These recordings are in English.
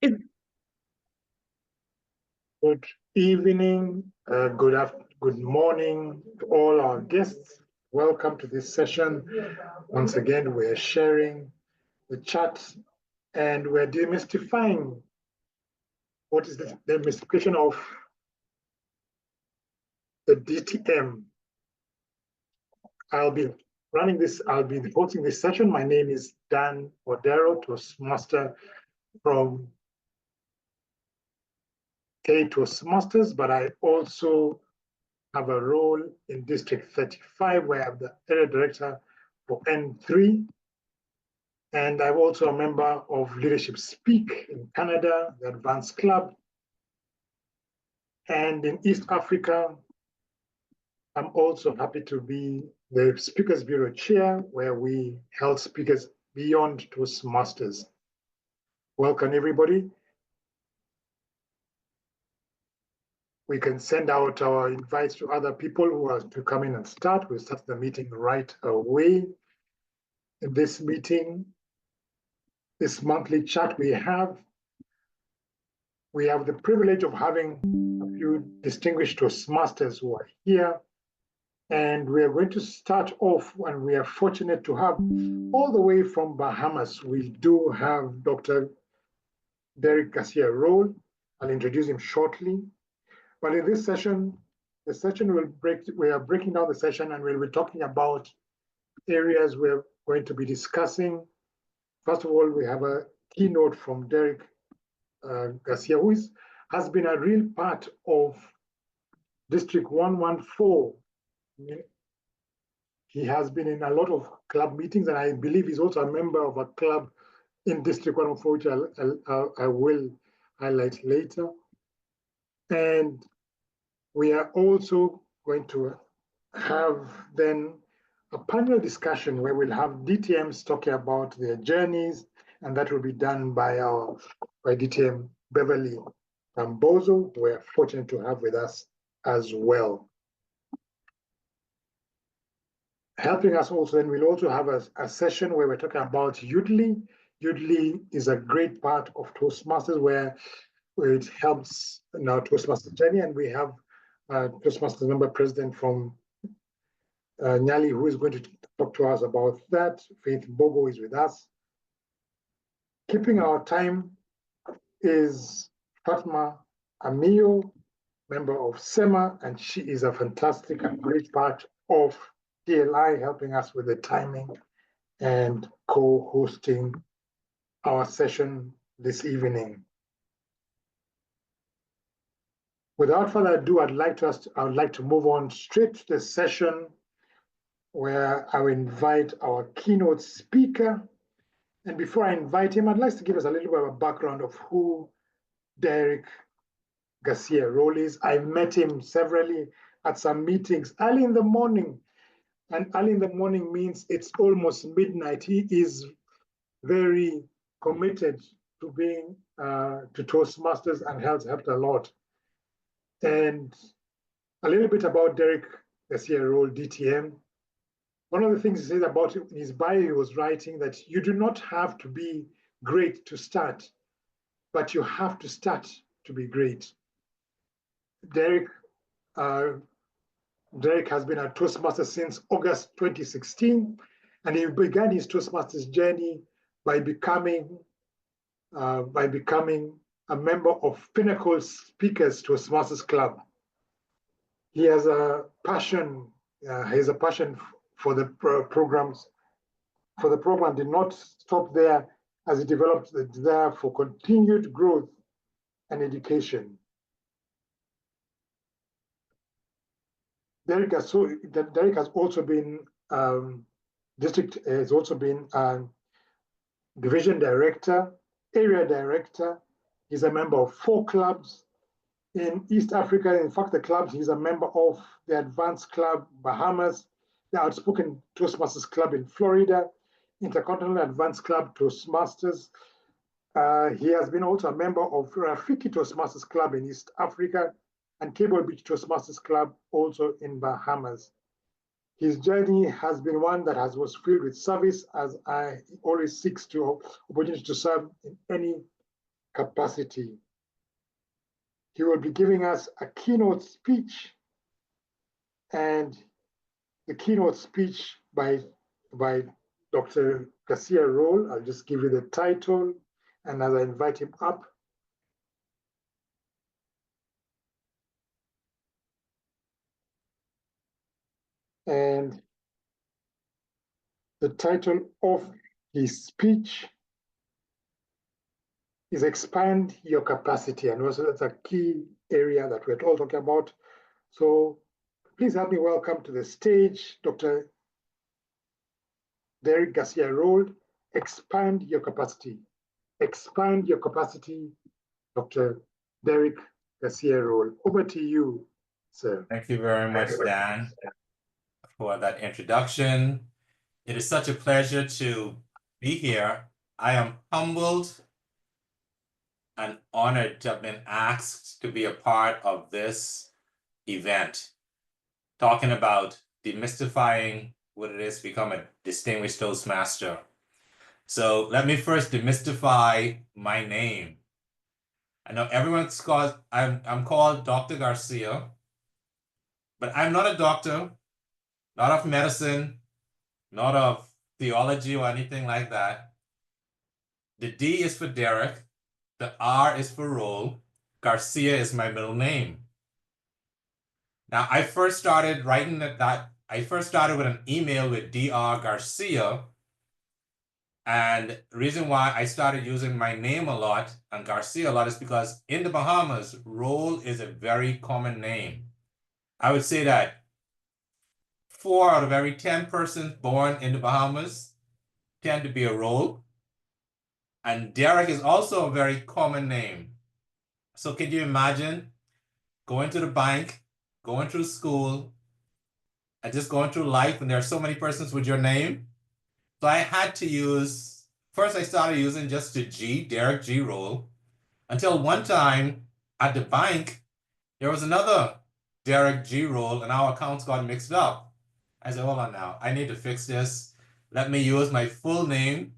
Good evening, good morning to all our guests. Welcome to this session. Once again, we're sharing the chat and we're demystifying what is the demystification of the DTM. I'll be hosting this session. My name is Dan Odero, Toastmaster from Toastmasters, but I also have a role in District 35 where I'm the area director for N3. And I'm also a member of Leadership Speak in Canada, the Advanced Club. And in East Africa, I'm also happy to be the Speakers Bureau Chair, where we help speakers beyond Toastmasters. Welcome, everybody. We can send out our invites to other people who are to come in and start. We'll start the meeting right away. In this meeting, this monthly chat we have the privilege of having a few distinguished Toastmasters who are here. And we are going to start off, and we are fortunate to have all the way from Bahamas. We do have Dr. Derek Garcia Rolle. I'll introduce him shortly. But in this session, we are breaking down the session and we'll be talking about areas we're going to be discussing. First of all, we have a keynote from Derek Garcia, who has been a real part of District 114. He has been in a lot of club meetings, and I believe he's also a member of a club in District 114, which I will highlight later. And we are also going to have then a panel discussion where we'll have DTMs talking about their journeys, and that will be done by DTM Beverley and Mbogo. We're fortunate to have with us as well. Helping us also, then we'll also have a session where we're talking about Yoodli. Yoodli is a great part of Toastmasters where it helps in our Toastmaster journey, and we have Toastmasters member president from Nyali, who is going to talk to us about that. Faith Mbogo is with us. Keeping our time is Fatma Amio, member of SEMA, and she is a fantastic and great part of TLI, helping us with the timing and co-hosting our session this evening. Without further ado, I would like to move on straight to the session where I will invite our keynote speaker. And before I invite him, I'd like to give us a little bit of a background of who Derek Garcia Rolle is. I met him severally at some meetings early in the morning. And early in the morning means it's almost midnight. He is very committed to being to Toastmasters and has helped a lot. And a little bit about Derek Garcia Rolle, DTM. One of the things he says about in his bio, he was writing that you do not have to be great to start, but you have to start to be great. Derek has been a Toastmaster since August 2016, and he began his Toastmasters journey by becoming a member of Pinnacle Speakers Toastmasters Club. He has a passion. For the programs. For the program did not stop there, as he developed the desire for continued growth and education. Derek has also been division director, area director. He's a member of 4 clubs in East Africa. In fact, the clubs he's a member of: the Advanced Club Bahamas, the Outspoken Toastmasters Club in Florida, Intercontinental Advanced Club Toastmasters. He has been also a member of Rafiki Toastmasters Club in East Africa and Cable Beach Toastmasters Club also in Bahamas. His journey has been one that was filled with service, as I always seeks to opportunity to serve in any capacity. He will be giving us a keynote speech, and the keynote speech by Dr. Garcia Rolle. I'll just give you the title, and as I invite him up, and the title of his speech is Expand Your Capacity, and also that's a key area that we're all talking about. So please help me welcome to the stage Dr. Derek Garcia Rolle. Expand your capacity. Expand your capacity, Dr. Derek Garcia Rolle. Over to you, sir. Thank you very much, Dan, for that introduction. It is such a pleasure to be here. I am humbled and honored to have been asked to be a part of this event, talking about demystifying what it is to become a distinguished Toastmaster. So let me first demystify my name. I know everyone's called, I'm called Dr. Garcia, but I'm not a doctor, not of medicine, not of theology or anything like that. The D is for Derek, the R is for Rolle, Garcia is my middle name. Now, I first started writing I first started with an email with Dr. Garcia, and the reason why I started using my name a lot and Garcia a lot is because in the Bahamas, Rolle is a very common name. I would say that 4 out of every 10 persons born in the Bahamas tend to be a Rolle. And Derek is also a very common name. So can you imagine going to the bank, going through school, and just going through life when there are so many persons with your name? So I had to use, first I started using just the G, Derek G. Rolle, until one time at the bank, there was another Derek G. Rolle and our accounts got mixed up. I said, hold on now, I need to fix this. Let me use my full name.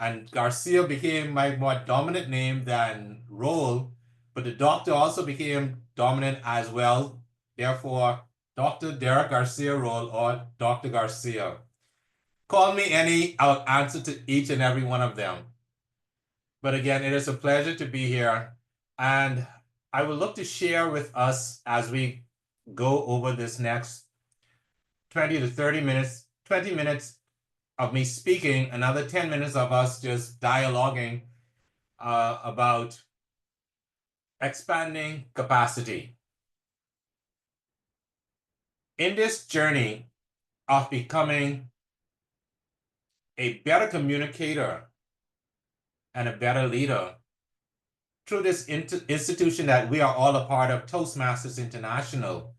And Garcia became my more dominant name than Rolle, but the doctor also became dominant as well. Therefore, Dr. Derek Garcia Rolle or Dr. Garcia. Call me any, I'll answer to each and every one of them. But again, it is a pleasure to be here. And I would look to share with us as we go over this next 20 to 30 minutes, 20 minutes of me speaking, another 10 minutes of us just dialoguing about expanding capacity. In this journey of becoming a better communicator and a better leader through this institution that we are all a part of, Toastmasters International,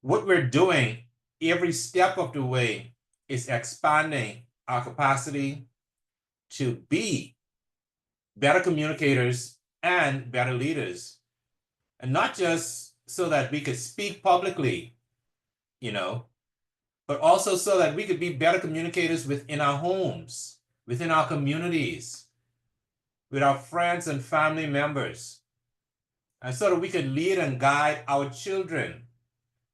what we're doing every step of the way is expanding our capacity to be better communicators and better leaders. And not just so that we could speak publicly, but also so that we could be better communicators within our homes, within our communities, with our friends and family members, and so that we could lead and guide our children,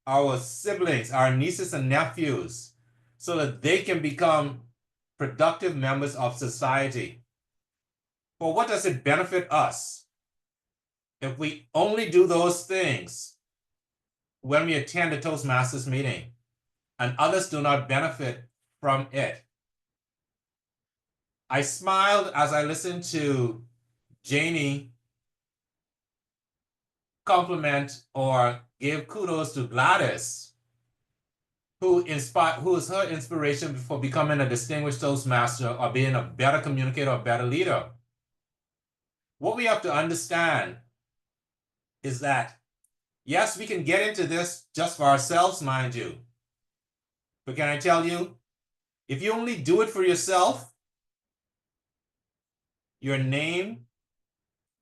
our siblings, our nieces and nephews, so that they can become productive members of society. But what does it benefit us if we only do those things when we attend a Toastmasters meeting and others do not benefit from it? I smiled as I listened to Janie compliment or give kudos to Gladys, who is her inspiration for becoming a distinguished Toastmaster or being a better communicator or better leader. What we have to understand is that, yes, we can get into this just for ourselves, mind you. But can I tell you, if you only do it for yourself, your name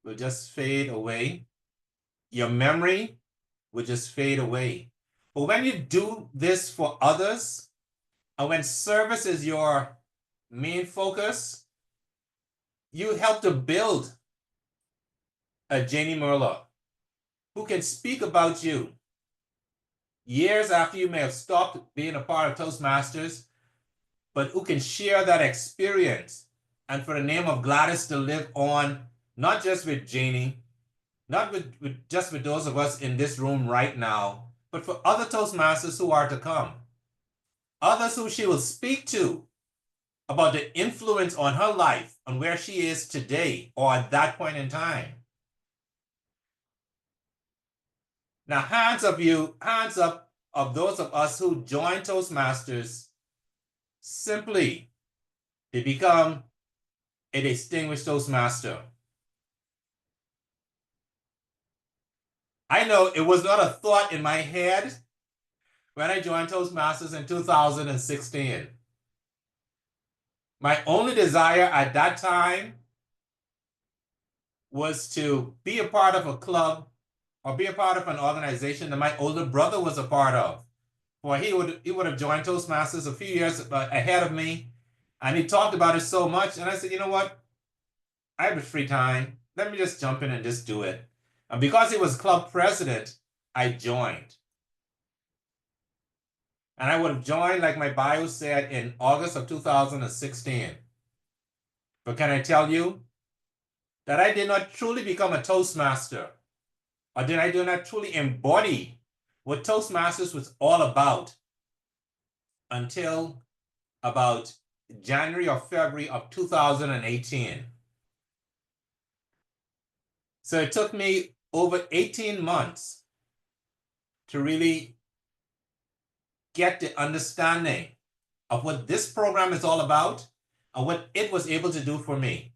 will just fade away. Your memory will just fade away. But when you do this for others, and when service is your main focus, you helped to build a Janie Merla who can speak about you years after you may have stopped being a part of Toastmasters, but who can share that experience and for the name of Gladys to live on, not just with Janie, not just with those of us in this room right now, but for other Toastmasters who are to come, others who she will speak to about the influence on her life, on where she is today or at that point in time. Now, hands up of those of us who join Toastmasters simply to become a distinguished Toastmaster. I know it was not a thought in my head when I joined Toastmasters in 2016. My only desire at that time was to be a part of a club or be a part of an organization that my older brother was a part of. For he would have joined Toastmasters a few years ahead of me, and he talked about it so much. And I said, you know what? I have a free time. Let me just jump in and just do it. And because he was club president, I joined. And I would have joined, like my bio said, in August of 2016. But can I tell you that I did not truly become a Toastmaster, or did I do not truly embody what Toastmasters was all about until about January or February of 2018. So it took me over 18 months to really get the understanding of what this program is all about and what it was able to do for me.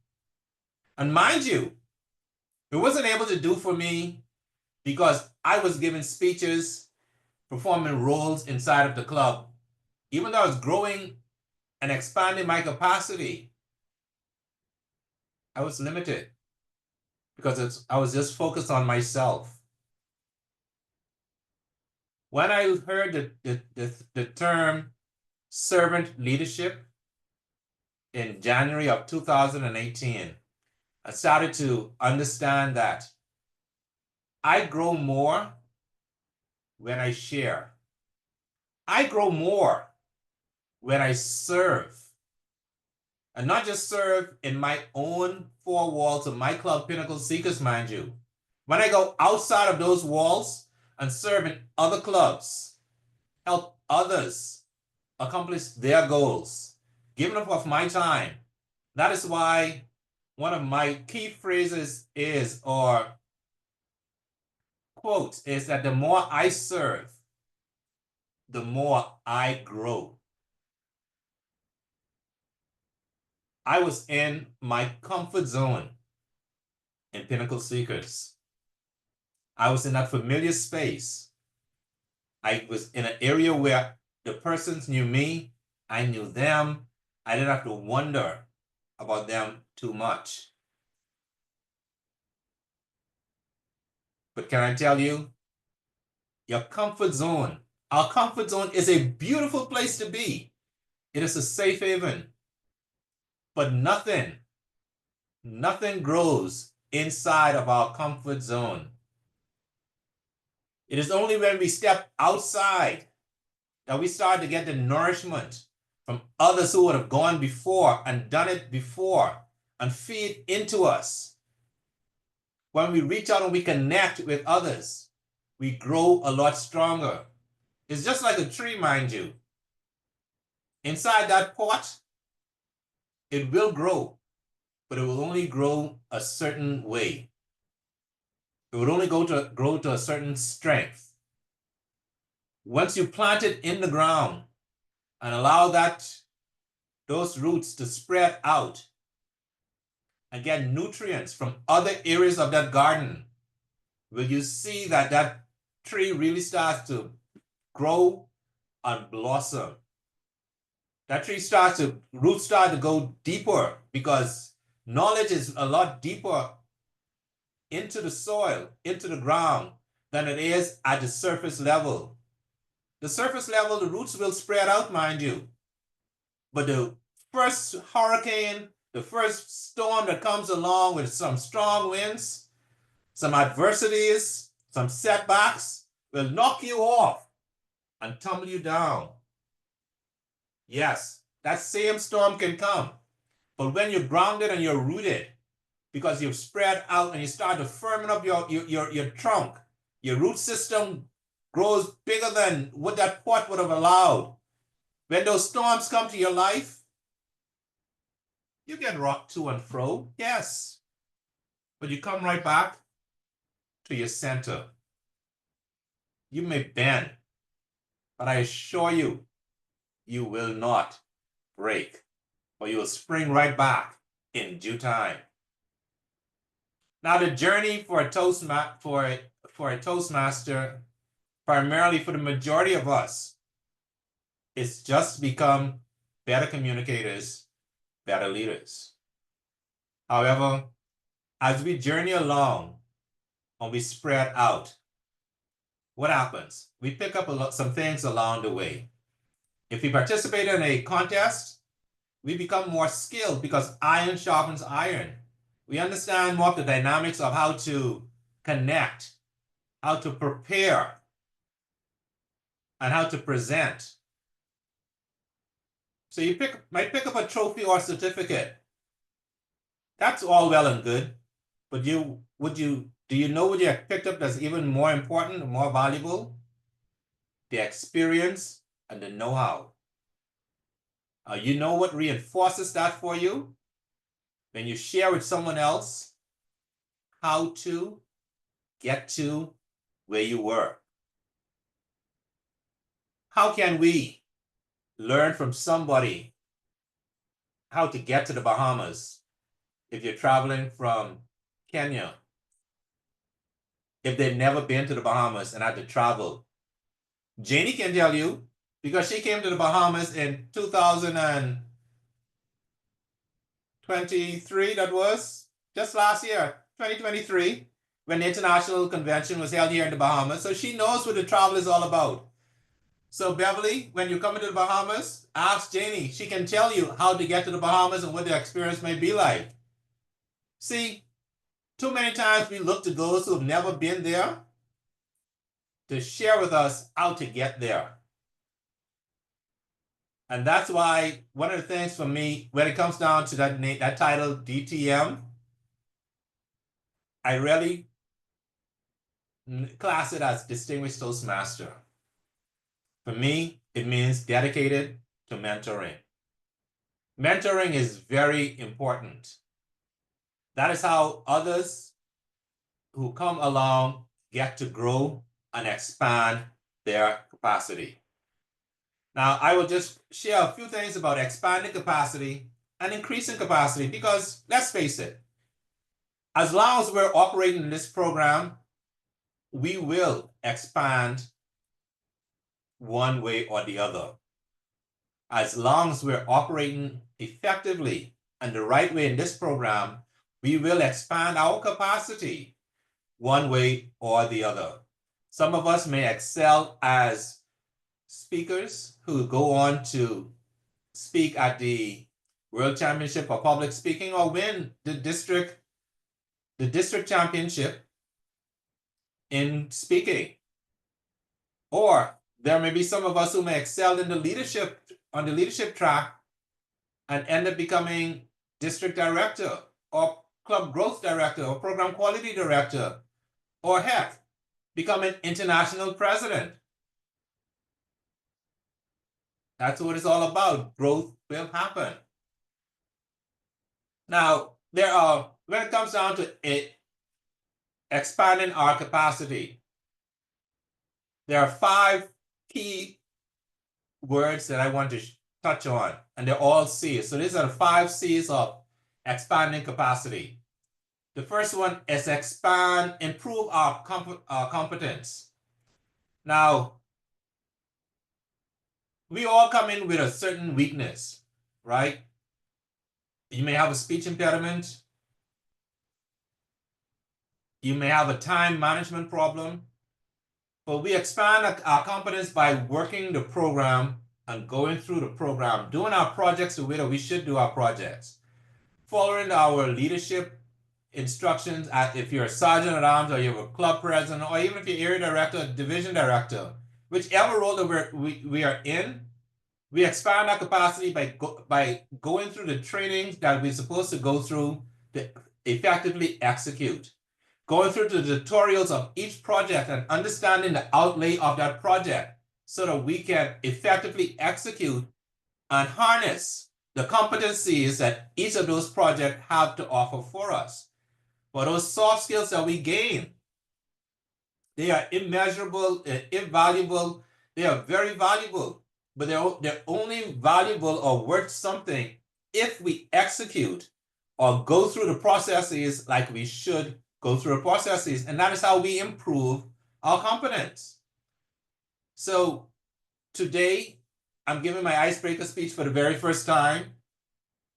And mind you, it wasn't able to do for me because I was giving speeches, performing roles inside of the club. Even though I was growing and expanding my capacity, I was limited because I was just focused on myself. When I heard the term servant leadership in January of 2018, I started to understand that I grow more when I share. I grow more when I serve. And not just serve in my own four walls of my club, Pinnacle Seekers, mind you. When I go outside of those walls and serve in other clubs, help others accomplish their goals, giving up of my time. That is why one of my key phrases is, or quotes, is that the more I serve, the more I grow. I was in my comfort zone in Pinnacle Seekers. I was in that familiar space. I was in an area where the persons knew me, I knew them. I didn't have to wonder about them too much. But can I tell you, your comfort zone, our comfort zone is a beautiful place to be. It is a safe haven. But nothing grows inside of our comfort zone. It is only when we step outside that we start to get the nourishment from others who would have gone before and done it before and feed into us. When we reach out and we connect with others, we grow a lot stronger. It's just like a tree, mind you. Inside that pot, it will grow, but it will only grow a certain way. It would only grow to a certain strength. Once you plant it in the ground and allow those roots to spread out and get nutrients from other areas of that garden, will you see that that tree really starts to grow and blossom. That roots start to go deeper because knowledge is a lot deeper into the soil, into the ground, than it is at the surface level. The surface level, the roots will spread out, mind you. But the first hurricane, The first storm that comes along with some strong winds, some adversities, some setbacks will knock you off and tumble you down. Yes, that same storm can come. But when you're grounded and you're rooted, because you've spread out and you start to firmen up your trunk, your root system grows bigger than what that pot would have allowed. When those storms come to your life, you get rocked to and fro, yes. But you come right back to your center. You may bend, but I assure you, you will not break, or you will spring right back in due time. Now, the journey for a Toastmaster, primarily for the majority of us, is just to become better communicators, better leaders. However, as we journey along and we spread out, what happens? We pick up some things along the way. If we participate in a contest, we become more skilled because iron sharpens iron. We understand more of the dynamics of how to connect, how to prepare, and how to present. So you might pick up a trophy or certificate. That's all well and good, but do you know what you picked up that's even more important, more valuable? The experience and the know-how. You know what reinforces that for you? When you share with someone else how to get to where you were. How can we learn from somebody how to get to the Bahamas if you're traveling from Kenya? If they've never been to the Bahamas and had to travel. Janie can tell you, because she came to the Bahamas in 2023, that was just last year, 2023, when the international convention was held here in the Bahamas. So she knows what the travel is all about. So Beverly, when you come into the Bahamas, ask Janie. She can tell you how to get to the Bahamas and what the experience may be like. See, too many times we look to those who have never been there to share with us how to get there. And that's why one of the things for me, when it comes down to that title, DTM, I really class it as Distinguished Toastmaster. For me, it means dedicated to mentoring. Mentoring is very important. That is how others who come along get to grow and expand their capacity. Now, I will just share a few things about expanding capacity and increasing capacity because, let's face it, as long as we're operating in this program, we will expand one way or the other. As long as we're operating effectively and the right way in this program, we will expand our capacity one way or the other. Some of us may excel as speakers who go on to speak at the World Championship for Public Speaking or win the district championship in speaking. Or there may be some of us who may excel in the leadership, on the leadership track and end up becoming district director or club growth director or program quality director, or heck, become an international president. That's what it's all about. Growth will happen. Now, when it comes down to it, expanding our capacity, there are 5 key words that I want to touch on, and they're all C's. So these are the 5 C's of expanding capacity. The first one is improve our competence. Now, we all come in with a certain weakness, right? You may have a speech impediment. You may have a time management problem. But we expand our competence by working the program and going through the program, doing our projects the way that we should do our projects. following our leadership instructions, if you're a sergeant at arms or you're a club president, or even if you're area director, division director, whichever role that we are in, we expand our capacity by going through the trainings that we're supposed to go through to effectively execute. Going through the tutorials of each project and understanding the outlay of that project so that we can effectively execute and harness the competencies that each of those projects have to offer for us. For those soft skills that we gain, they are immeasurable, invaluable, they are very valuable, but they're only valuable or worth something if we execute or go through the processes like we should go through the processes, and that is how we improve our competence. So today, I'm giving my icebreaker speech for the very first time.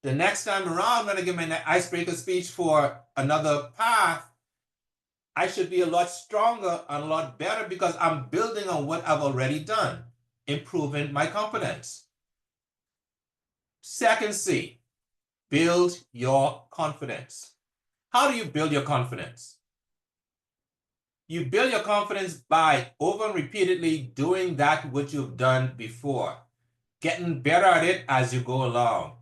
The next time around, I'm going to give my icebreaker speech for another path. I should be a lot stronger and a lot better because I'm building on what I've already done, improving my competence. Second C, build your confidence. How do you build your confidence? You build your confidence by over and repeatedly doing that which you've done before, getting better at it as you go along.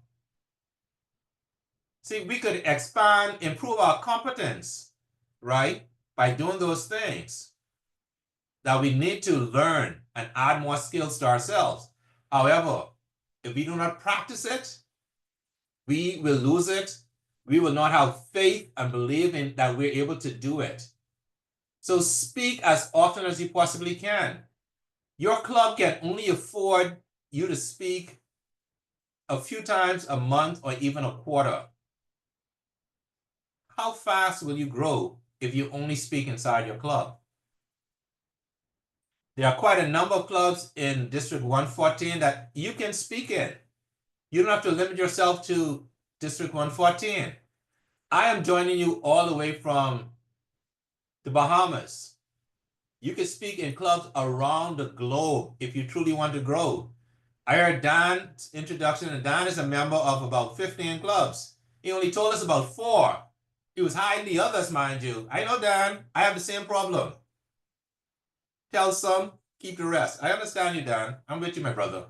See, we could expand, improve our competence, right, by doing those things that we need to learn and add more skills to ourselves. However, if we do not practice it, we will lose it. We will not have faith and believe in that we're able to do it. So speak as often as you possibly can. Your club can only afford you to speak a few times a month or even a quarter. How fast will you grow if you only speak inside your club? There are quite a number of clubs in District 114 that you can speak in. You don't have to limit yourself to District 114. I am joining you all the way from the Bahamas. You can speak in clubs around the globe if you truly want to grow. I heard Dan's introduction, and Dan is a member of about 15 clubs. He only told us about 4. He was hiding the others, mind you. I know, Dan. I have the same problem. Tell some, keep the rest. I understand you, Dan. I'm with you, my brother.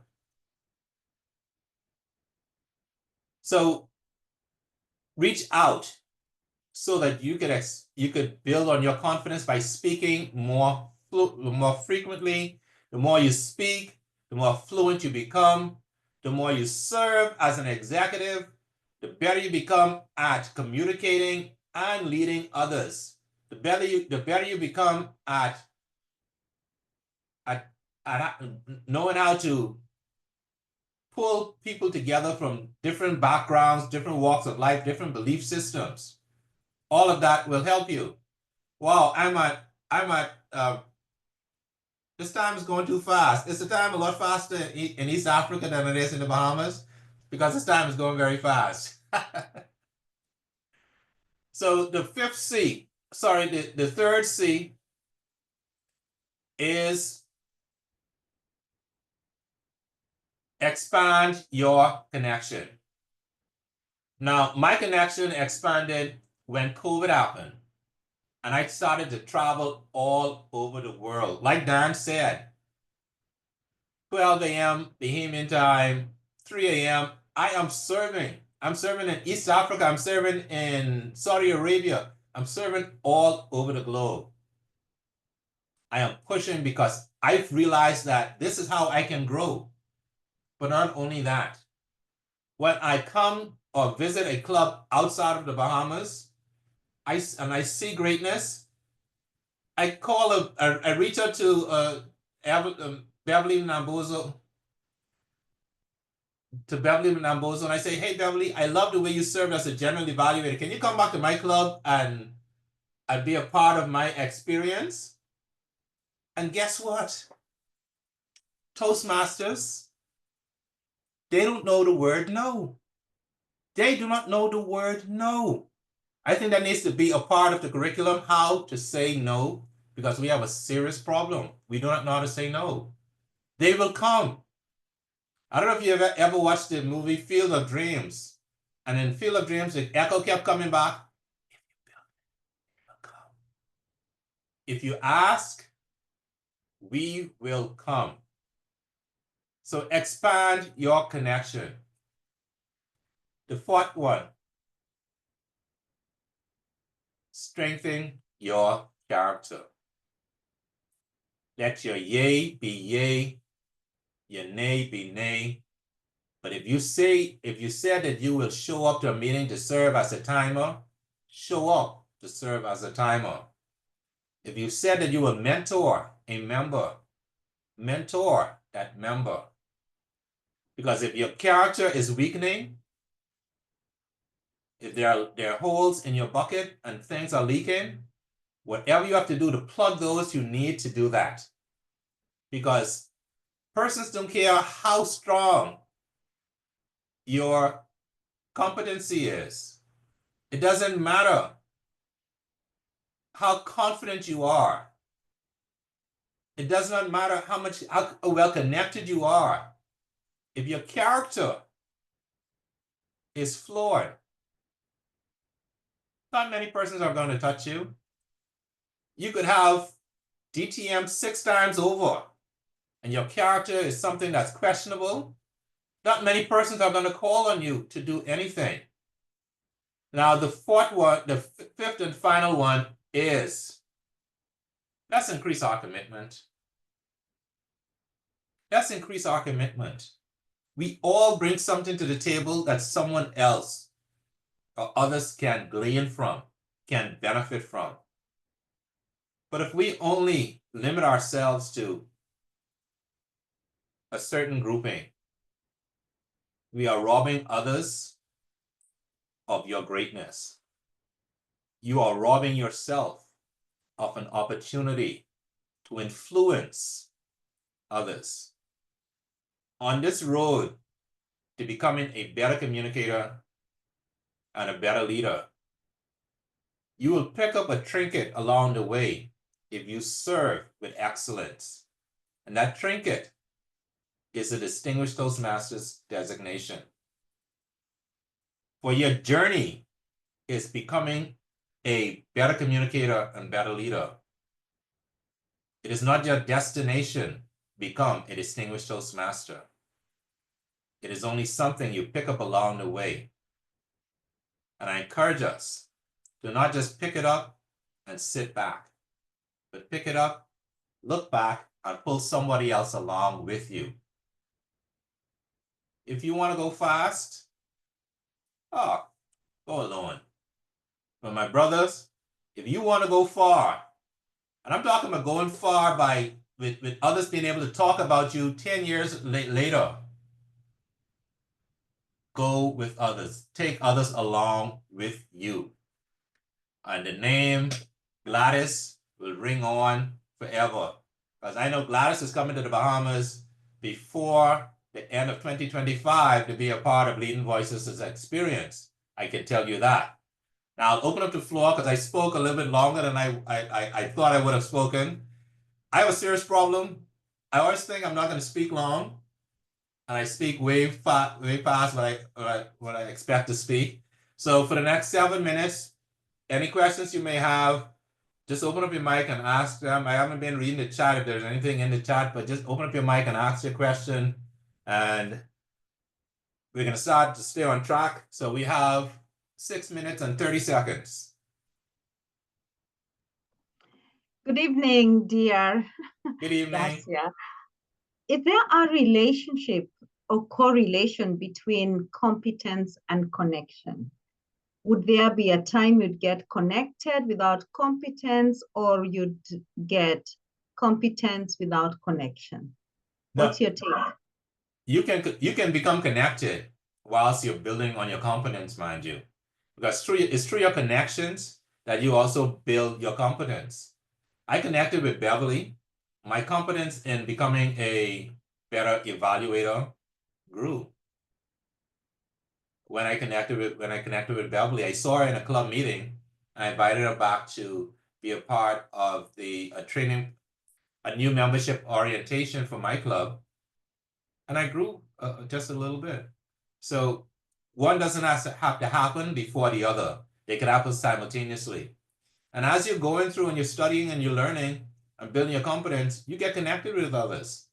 So reach out so that you could build on your confidence by speaking more frequently. The more you speak, the more fluent you become. The more you serve as an executive, the better you become at communicating and leading others. The better you become at knowing how to pull people together from different backgrounds, different walks of life, different belief systems. All of that will help you. Wow, this time is going too fast. It's a time a lot faster in East Africa than it is in the Bahamas because this time is going very fast. So the third C is expand your connection. Now, my connection expanded when COVID happened, and I started to travel all over the world. Like Dan said, 12 a.m. Bahamian time, 3 a.m. I am serving. I'm serving in East Africa. I'm serving in Saudi Arabia. I'm serving all over the globe. I am pushing because I've realized that this is how I can grow. But not only that, when I come or visit a club outside of the Bahamas, I see greatness, I reach out to Beverley Nambozo, and I say, hey, Beverley, I love the way you served as a general evaluator. Can you come back to my club and be a part of my experience? And guess what? Toastmasters, they don't know the word no. They do not know the word no. I think that needs to be a part of the curriculum, how to say no, because we have a serious problem. We do not know how to say no. They will come. I don't know if you ever watched the movie Field of Dreams. And in Field of Dreams, the echo kept coming back. If you ask, we will come. So expand your connection. The fourth one, strengthen your character. Let your yay be yay, your nay be nay. But if you said that you will show up to a meeting to serve as a timer, show up to serve as a timer. If you said that you will mentor a member, mentor that member. Because if your character is weakening, if there are holes in your bucket and things are leaking, whatever you have to do to plug those, you need to do that. Because persons don't care how strong your competency is. It doesn't matter how confident you are. It does not matter how well connected you are. If your character is flawed, not many persons are going to touch you. You could have DTM 6 times over, and your character is something that's questionable. Not many persons are going to call on you to do anything. Now, the fifth and final one is, let's increase our commitment. Let's increase our commitment. We all bring something to the table that someone else or others can glean from, can benefit from. But if we only limit ourselves to a certain grouping, we are robbing others of your greatness. You are robbing yourself of an opportunity to influence others. On this road to becoming a better communicator and a better leader, you will pick up a trinket along the way if you serve with excellence. And that trinket is a Distinguished Toastmasters designation. For your journey is becoming a better communicator and better leader. It is not your destination, become a Distinguished Toastmaster. It is only something you pick up along the way. And I encourage us to not just pick it up and sit back, but pick it up, look back, and pull somebody else along with you. If you want to go fast, go alone. But my brothers, if you want to go far, and I'm talking about going far with others being able to talk about you 10 years later, go with others. Take others along with you. And the name Gladys will ring on forever. Because I know Gladys is coming to the Bahamas before the end of 2025 to be a part of Leading Voices' experience. I can tell you that. Now I'll open up the floor because I spoke a little bit longer than I thought I would have spoken. I have a serious problem. I always think I'm not going to speak long, and I speak way past what I expect to speak. So for the next 7 minutes, any questions you may have, just open up your mic and ask them. I haven't been reading the chat if there's anything in the chat, but just open up your mic and ask your question. And we're going to start to stay on track. So we have 6 minutes and 30 seconds. Good evening, dear. Good evening. Garcia. Is there a relationship or correlation between competence and connection? Would there be a time you'd get connected without competence, or you'd get competence without connection? What's your take? You can become connected whilst you're building on your competence, mind you. Because it's through your connections that you also build your competence. I connected with Beverley. My competence in becoming a better evaluator grew. When I connected with Beverley, I saw her in a club meeting. I invited her back to be a part of the training, a new membership orientation for my club, and I grew just a little bit. So one doesn't have to happen before the other. They can happen simultaneously. And as you're going through and you're studying and you're learning and building your competence, you get connected with others.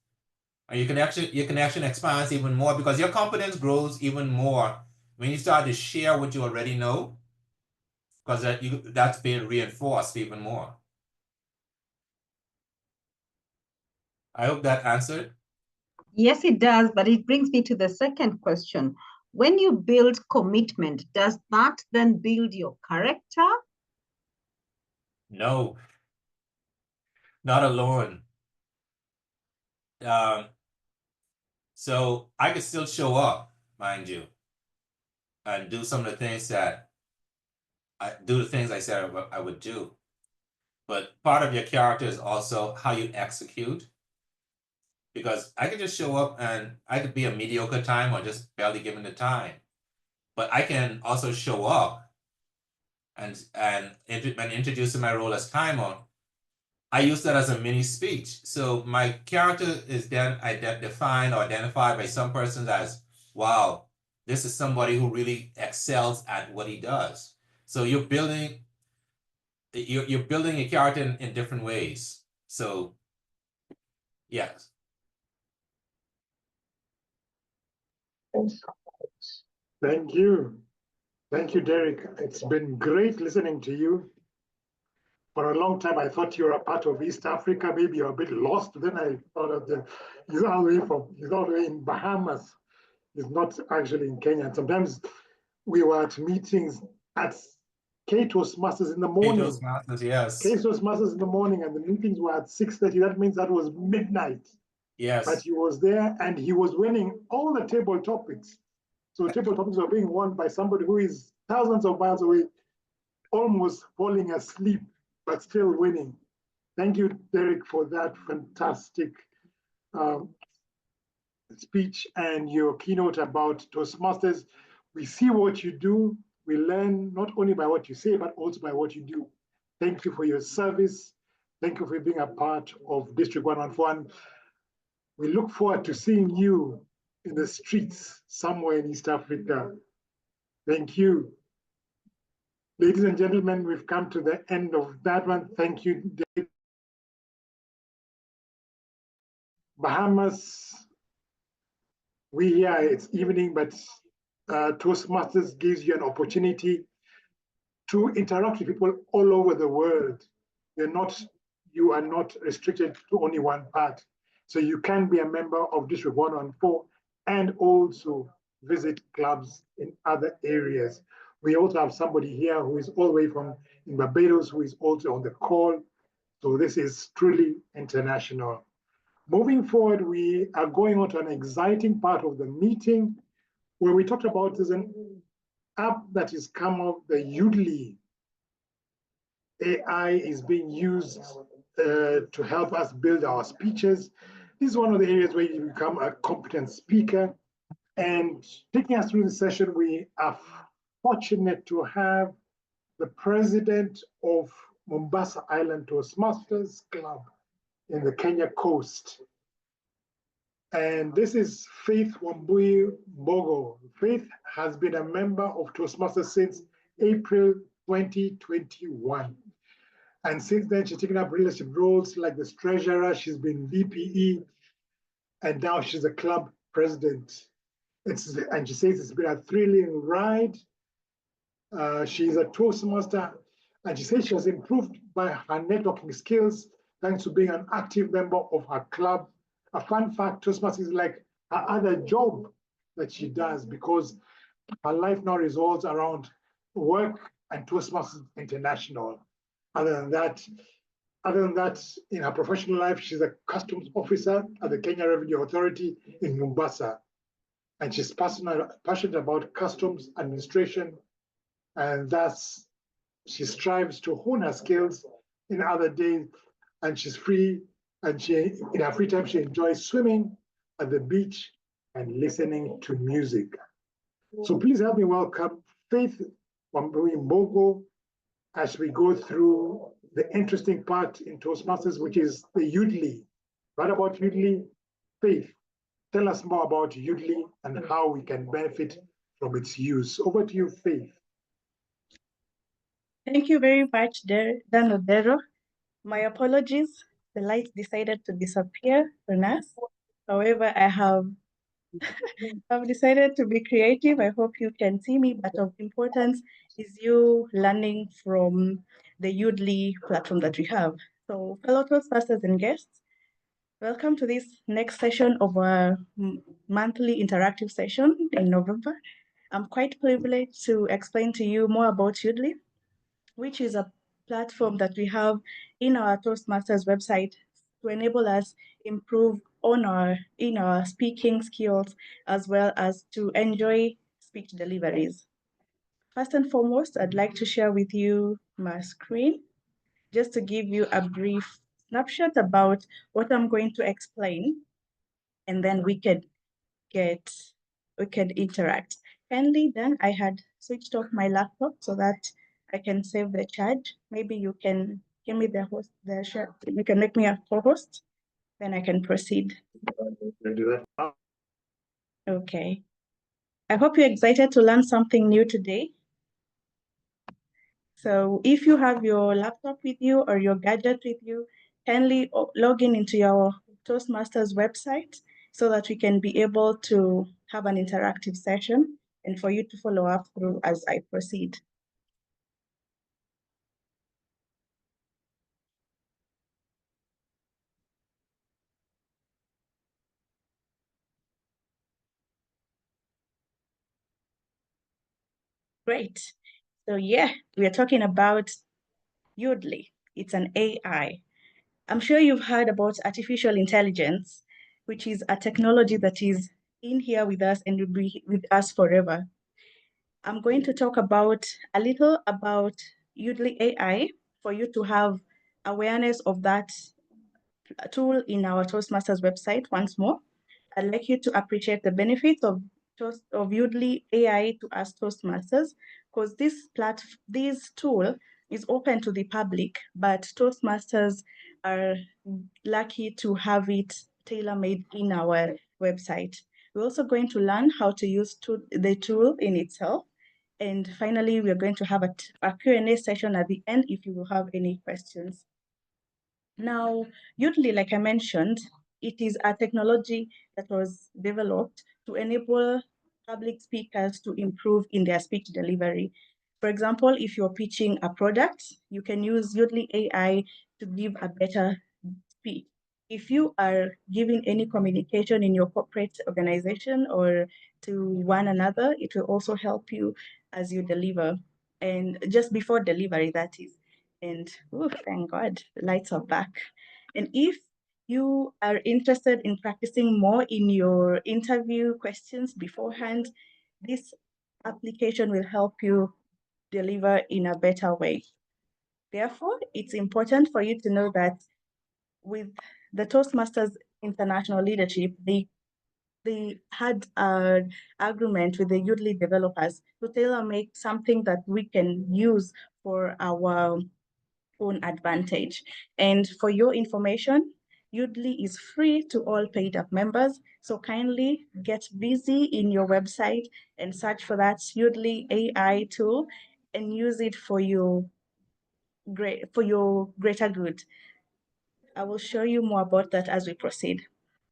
And your connection expands even more because your competence grows even more when you start to share what you already know, because that's being reinforced even more. I hope that answered. Yes, it does, but it brings me to the second question. When you build commitment, does that then build your character? No, not alone. So I could still show up, mind you, and do some of the things that I said I would do. But part of your character is also how you execute. Because I could just show up and I could be a mediocre time or just barely given the time. But I can also show up and introducing my role as timer. I use that as a mini speech. So my character is then defined or identified by some persons as, wow, this is somebody who really excels at what he does. So you're building a character in different ways. So yes. Thank you. Thank you, Derek. It's been great listening to you. For a long time, I thought you were a part of East Africa. Maybe you're a bit lost. Then I thought of he's all the way in Bahamas. He's not actually in Kenya. And sometimes we were at meetings at Toastmasters in the morning. Toastmasters, yes. Toastmasters in the morning, and the meetings were at 6:30. That means that was midnight. Yes. But he was there, and he was winning all the table topics. So table topics were being won by somebody who is thousands of miles away, almost falling asleep, but still winning. Thank you, Derek, for that fantastic speech and your keynote about Toastmasters. We see what you do. We learn not only by what you say, but also by what you do. Thank you for your service. Thank you for being a part of District 114. We look forward to seeing you in the streets somewhere in East Africa. Thank you. Ladies and gentlemen, we've come to the end of that one. Thank you, Dave. Bahamas, we here, it's evening, but Toastmasters gives you an opportunity to interact with people all over the world. You are not restricted to only one part. So you can be a member of District 114 and also visit clubs in other areas. We also have somebody here who is all the way from in Barbados, who is also on the call. So this is truly international. Moving forward, we are going on to an exciting part of the meeting where we talked about there's an app that is come up, the Yoodli. AI is being used to help us build our speeches. This is one of the areas where you become a competent speaker. And taking us through the session, we are fortunate to have the president of Mombasa Island Toastmasters Club in the Kenya coast. And this is Faith Wambui Mbogo. Faith has been a member of Toastmasters since April 2021. And since then, she's taken up leadership roles like the treasurer, she's been VPE, and now she's a club president. And she says it's been a thrilling ride. She's a Toastmaster, and she says she has improved by her networking skills thanks to being an active member of her club. A fun fact, Toastmasters is like her other job that she does because her life now revolves around work and Toastmasters International. Other than that, in her professional life, she's a customs officer at the Kenya Revenue Authority in Mombasa. And she's passionate about customs administration, and thus she strives to hone her skills in other days, and she's free, and in her free time, she enjoys swimming at the beach and listening to music. So please help me welcome Faith Wambui Mbogo as we go through the interesting part in Toastmasters, which is the Yoodli. What about Yoodli? Faith, tell us more about Yoodli and how we can benefit from its use. Over to you, Faith. Thank you very much, Dan Odero. My apologies. The light decided to disappear on us. However, I've decided to be creative. I hope you can see me, but of importance is you learning from the Yoodli platform that we have. So fellow Toastmasters and guests, welcome to this next session of our monthly interactive session in November. I'm quite privileged to explain to you more about Yoodli, which is a platform that we have in our Toastmasters website to enable us improve in our speaking skills, as well as to enjoy speech deliveries. First and foremost, I'd like to share with you my screen just to give you a brief snapshot about what I'm going to explain, and then we can interact. Kindly, then I had switched off my laptop so that I can save the charge. Maybe you can give me the host, you can make me a co-host, then I can proceed. Do that. Okay. I hope you're excited to learn something new today. So if you have your laptop with you or your gadget with you, kindly log in into your Toastmasters website so that we can be able to have an interactive session and for you to follow up through as I proceed. Great. So yeah, we are talking about Yoodli. It's an AI. I'm sure you've heard about artificial intelligence, which is a technology that is in here with us and will be with us forever. I'm going to talk about a little about Yoodli AI for you to have awareness of that tool in our Toastmasters website once more. I'd like you to appreciate the benefits of Yoodli AI to us Toastmasters, because this tool is open to the public, but Toastmasters are lucky to have it tailor-made in our website. We're also going to learn how to use the tool in itself. And finally, we're going to have a Q&A session at the end if you will have any questions. Now, Yoodli, like I mentioned, it is a technology that was developed to enable public speakers to improve in their speech delivery. For example, if you're pitching a product, you can use Yoodli AI to give a better speech. If you are giving any communication in your corporate organization or to one another, it will also help you as you deliver. And just before delivery, that is. And thank God, the lights are back. And if you are interested in practicing more in your interview questions beforehand, this application will help you deliver in a better way. Therefore, it's important for you to know that with the Toastmasters International Leadership, they had an agreement with the Yoodli developers to tailor-make something that we can use for our own advantage. And for your information, Yoodli is free to all paid up members. So kindly get busy in your website and search for that Yoodli AI tool and use it for your greater good. I will show you more about that as we proceed.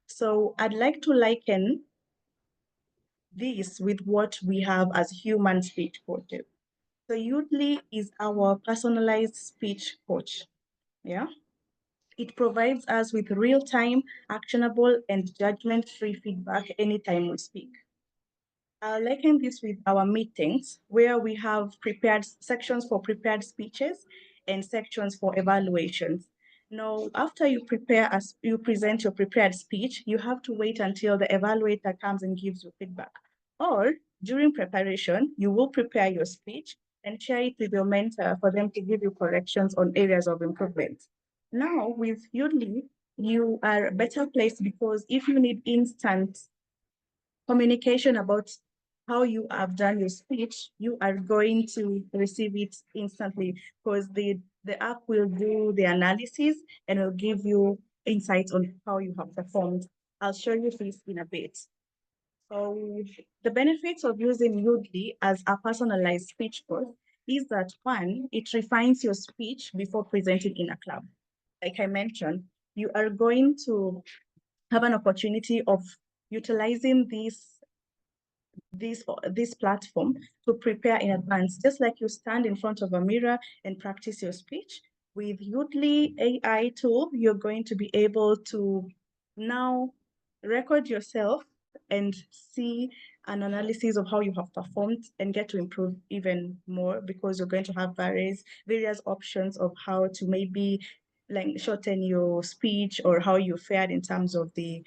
So I'd like to liken this with what we have as human speech coaches. So Yoodli is our personalized speech coach. Yeah. It provides us with real-time, actionable, and judgment-free feedback anytime we speak. I'll liken this with our meetings, where we have prepared sections for prepared speeches and sections for evaluations. Now, after you present your prepared speech, you have to wait until the evaluator comes and gives you feedback. Or during preparation, you will prepare your speech and share it with your mentor for them to give you corrections on areas of improvement. Now, with Yoodli, you are better placed because if you need instant communication about how you have done your speech, you are going to receive it instantly because the app will do the analysis and will give you insights on how you have performed. I'll show you this in a bit. So the benefits of using Yoodli as a personalized speech coach is that one, it refines your speech before presenting in a club. Like I mentioned, you are going to have an opportunity of utilizing this platform to prepare in advance, just like you stand in front of a mirror and practice your speech. With Yoodli AI tool, you're going to be able to now record yourself and see an analysis of how you have performed and get to improve even more, because you're going to have various options of how to maybe like shorten your speech or how you fared in terms of the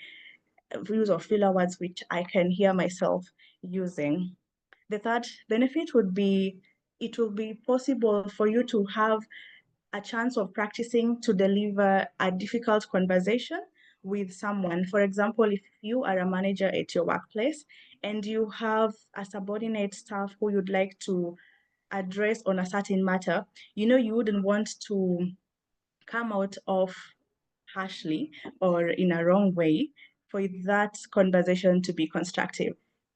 use of filler words, which I can hear myself using. The third benefit would be it will be possible for you to have a chance of practicing to deliver a difficult conversation with someone. For example, if you are a manager at your workplace and you have a subordinate staff who you'd like to address on a certain matter, you wouldn't want to come out of harshly or in a wrong way for that conversation to be constructive.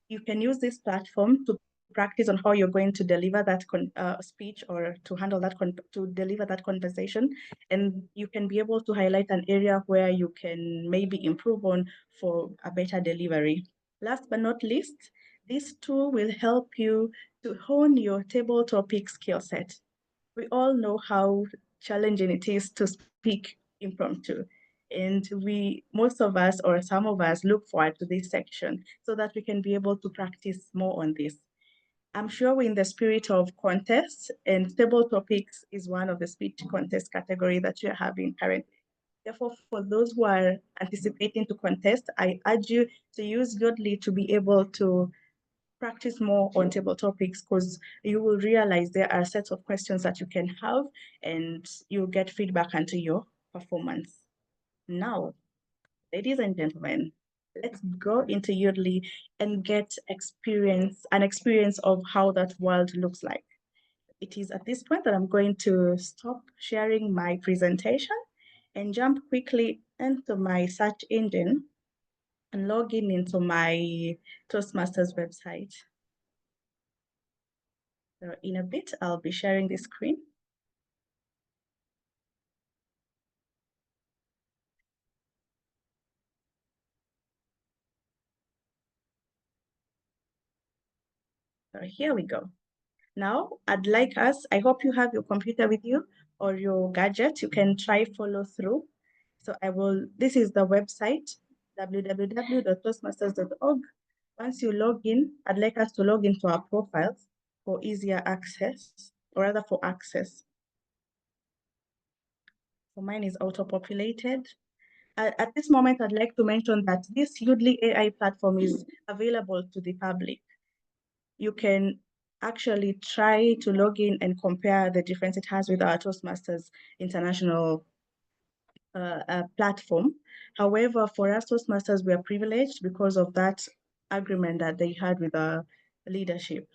You can use this platform to practice on how you're going to deliver that speech or to handle that, to deliver that conversation. And you can be able to highlight an area where you can maybe improve on for a better delivery. Last but not least, this tool will help you to hone your table topic skill set. We all know how challenging it is to speak impromptu. And most of us or some of us look forward to this section so that we can be able to practice more on this. I'm sure we're in the spirit of contests, and table topics is one of the speech contest category that you're having currently. Therefore, for those who are anticipating to contest, I urge you to use Yoodli to be able to practice more on table topics, because you will realize there are sets of questions that you can have and you'll get feedback onto your performance. Now, ladies and gentlemen, let's go into Yoodli and get an experience of how that world looks like. It is at this point that I'm going to stop sharing my presentation and jump quickly into my search engine and log into my Toastmasters website. So in a bit, I'll be sharing the screen. So here we go. Now, I hope you have your computer with you or your gadget. You can try follow through. So this is the website, www.toastmasters.org. Once you log in, I'd like us to log into our profiles for easier access, or rather for access. So mine is auto-populated. At this moment, I'd like to mention that this Yoodli AI platform is available to the public. You can actually try to log in and compare the difference it has with our Toastmasters international platform. However, for us Toastmasters, we are privileged because of that agreement that they had with our leadership.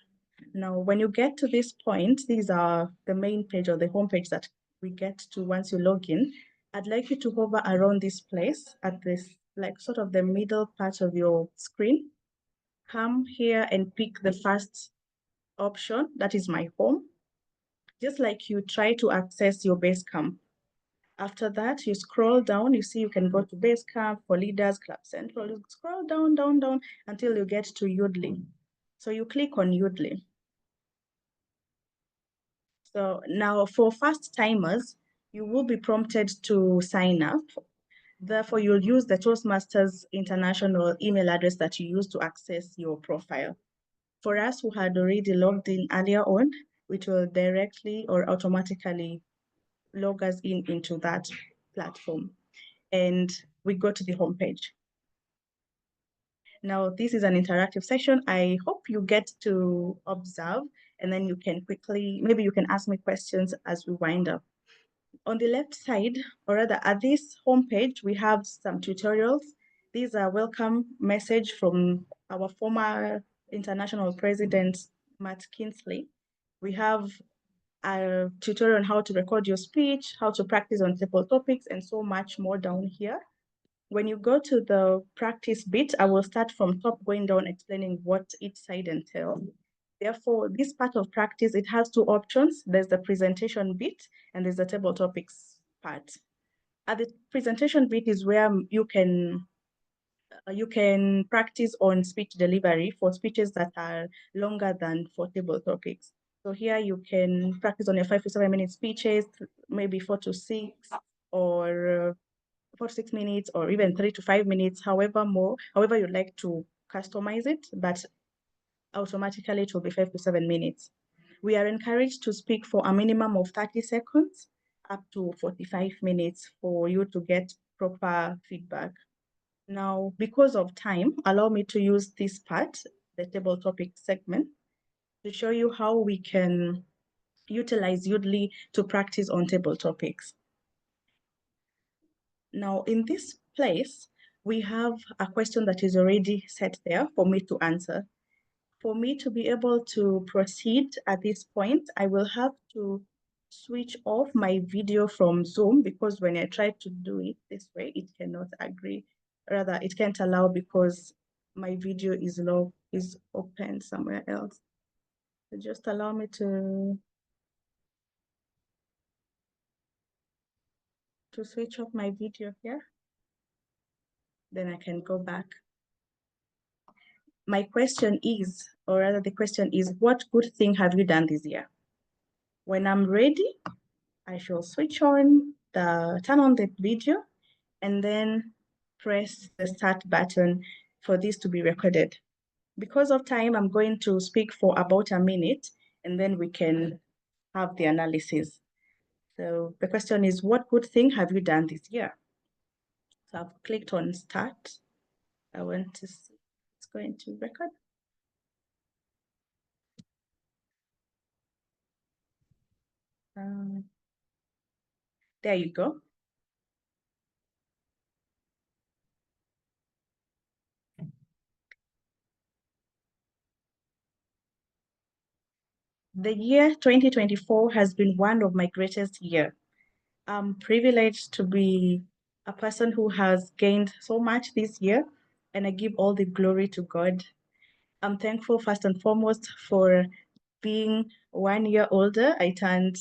Now, when you get to this point, these are the main page or the homepage that we get to once you log in. I'd like you to hover around this place at this, like sort of the middle part of your screen. Come here and pick the first option, that is my home. Just like you try to access your Basecamp. After that, you scroll down, you see you can go to Basecamp, for leaders, Club Central, you scroll down, down, down until you get to Yoodli. So you click on Yoodli. So now for first timers, you will be prompted to sign up. Therefore, you'll use the Toastmasters International email address that you use to access your profile. For us who had already logged in earlier on, which will directly or automatically log us into that platform. And we go to the homepage. Now, this is an interactive session. I hope you get to observe, and then you can maybe you can ask me questions as we wind up. On the left side, or rather at this homepage, we have some tutorials. These are welcome message from our former international president, Matt Kinsley. We have a tutorial on how to record your speech, how to practice on table topics, and so much more down here. When you go to the practice bit, I will start from top going down, explaining what each side entails. Therefore, this part of practice, it has two options. There's the presentation bit and there's the table topics part. At the presentation bit is where you can practice on speech delivery for speeches that are longer than 4 table topics. So here you can practice on your 5 to 7 minute speeches, maybe 4 to 6 or 4 to 6 minutes, or even 3 to 5 minutes, however you'd like to customize it, but automatically it will be 5 to 7 minutes. We are encouraged to speak for a minimum of 30 seconds up to 45 minutes for you to get proper feedback. Now, because of time, allow me to use this part, the table topic segment, to show you how we can utilize Yoodli to practice on table topics. Now, in this place, we have a question that is already set there for me to answer. For me to be able to proceed at this point, I will have to switch off my video from Zoom, because when I try to do it this way, it cannot agree. Rather, it can't allow because my video is open somewhere else. So just allow me to switch off my video here. Then I can go back. My question is, or rather the question is, what good thing have you done this year? When I'm ready, I shall switch on turn on the video and then press the start button for this to be recorded. Because of time, I'm going to speak for about a minute and then we can have the analysis. So the question is, what good thing have you done this year? So I've clicked on start. I want to see, it's going to record. There you go. The year 2024 has been one of my greatest years. I'm privileged to be a person who has gained so much this year, and I give all the glory to God. I'm thankful first and foremost for being 1 year older. I turned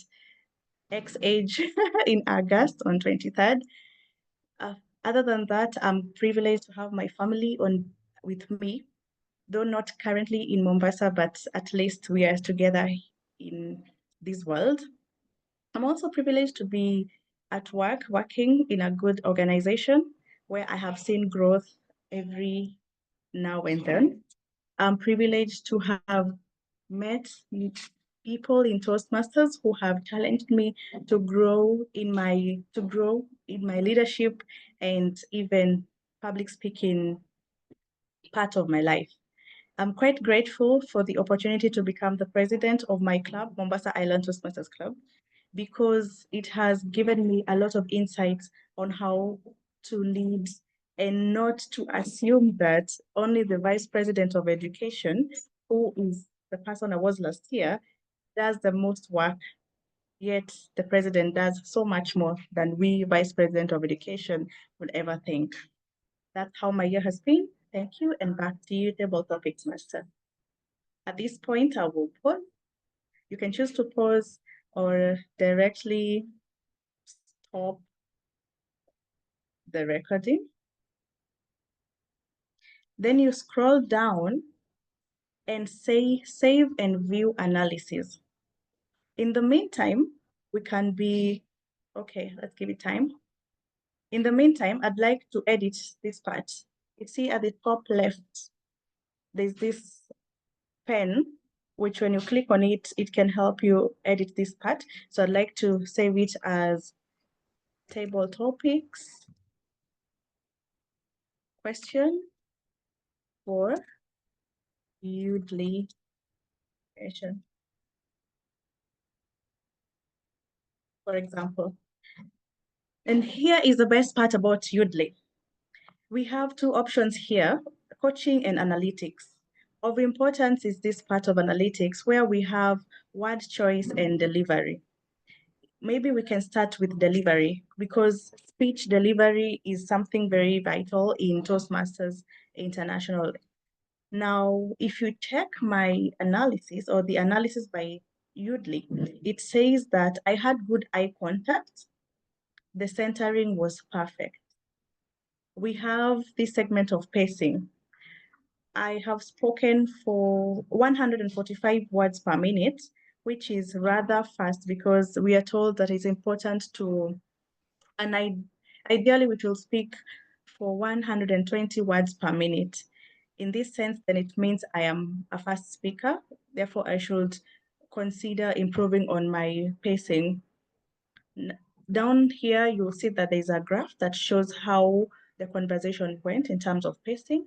X age in August on 23rd. Other than that, I'm privileged to have my family with me, though not currently in Mombasa, but at least we are together in this world. I'm also privileged to be at work, working in a good organization where I have seen growth every now and then. I'm privileged to have met people in Toastmasters who have challenged me to grow in my leadership and even public speaking part of my life. I'm quite grateful for the opportunity to become the president of my club, Mombasa Island Toastmasters Club, because it has given me a lot of insights on how to lead and not to assume that only the vice president of education, who is the person I was last year, does the most work, yet the president does so much more than we vice president of education would ever think. That's how my year has been. Thank you, and back to you, table topics master. At this point, I will pause. You can choose to pause or directly stop the recording. Then you scroll down and say save and view analysis. In the meantime, we can be, okay, let's give it time. In the meantime, I'd like to edit this part. You see at the top left, there's this pen, which when you click on it, it can help you edit this part. So I'd like to save it as table topics, question for Yoodli question, for example. And here is the best part about Yoodli. We have two options here, coaching and analytics. Of importance is this part of analytics where we have word choice and delivery. maybe we can start with delivery, because speech delivery is something very vital in Toastmasters International. Now, if you check my analysis or the analysis by Yoodli, it says that I had good eye contact. The centering was perfect. We have this segment of pacing. I have spoken for 145 words per minute, which is rather fast because we are told that it's important to, and ideally we will speak for 120 words per minute. In this sense, then it means I am a fast speaker. Therefore, I should consider improving on my pacing. Down here, you'll see that there's a graph that shows how the conversation went in terms of pacing.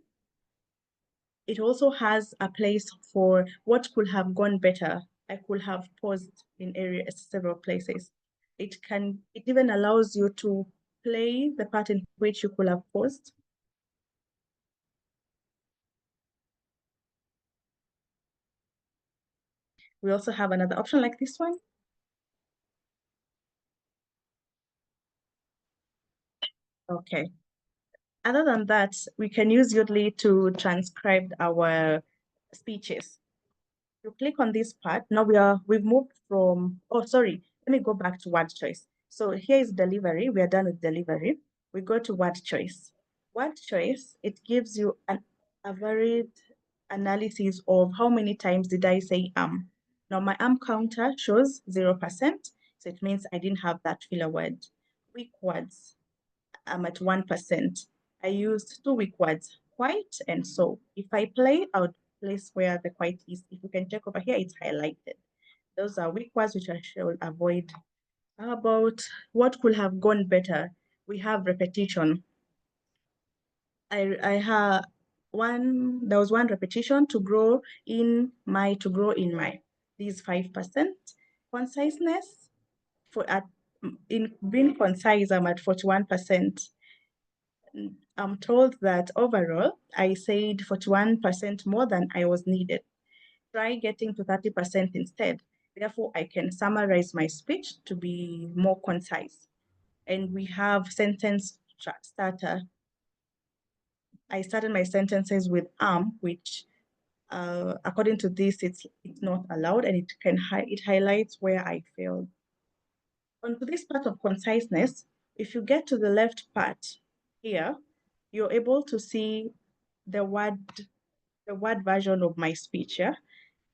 It also has a place for what could have gone better. I could have paused in several places. It even allows you to play the part in which you could have paused. We also have another option like this one. Okay. Other than that, we can use Yoodli to transcribe our speeches. You click on this part. Now we've moved from, oh, sorry, let me go back to word choice. So here is delivery. We are done with delivery. We go to word choice. Word choice, it gives you a varied analysis of how many times did I say Now my counter shows 0%. So it means I didn't have that filler word. Weak words, I'm at 1%. I used 2 weak words, quite and so. If I play, I would place where the quite is. If you can check over here, it's highlighted. Those are weak words which I should avoid. How about what could have gone better? We have repetition. There was one repetition, to grow in my. These 5%. Conciseness, in being concise, I'm at 41%. I'm told that overall, I said 41% more than I was needed. Try getting to 30% instead. Therefore, I can summarize my speech to be more concise. And we have sentence starter. I started my sentences with which according to this, it's not allowed, and it highlights where I failed. Onto this part of conciseness, if you get to the left part here, you're able to see the word version of my speech, yeah?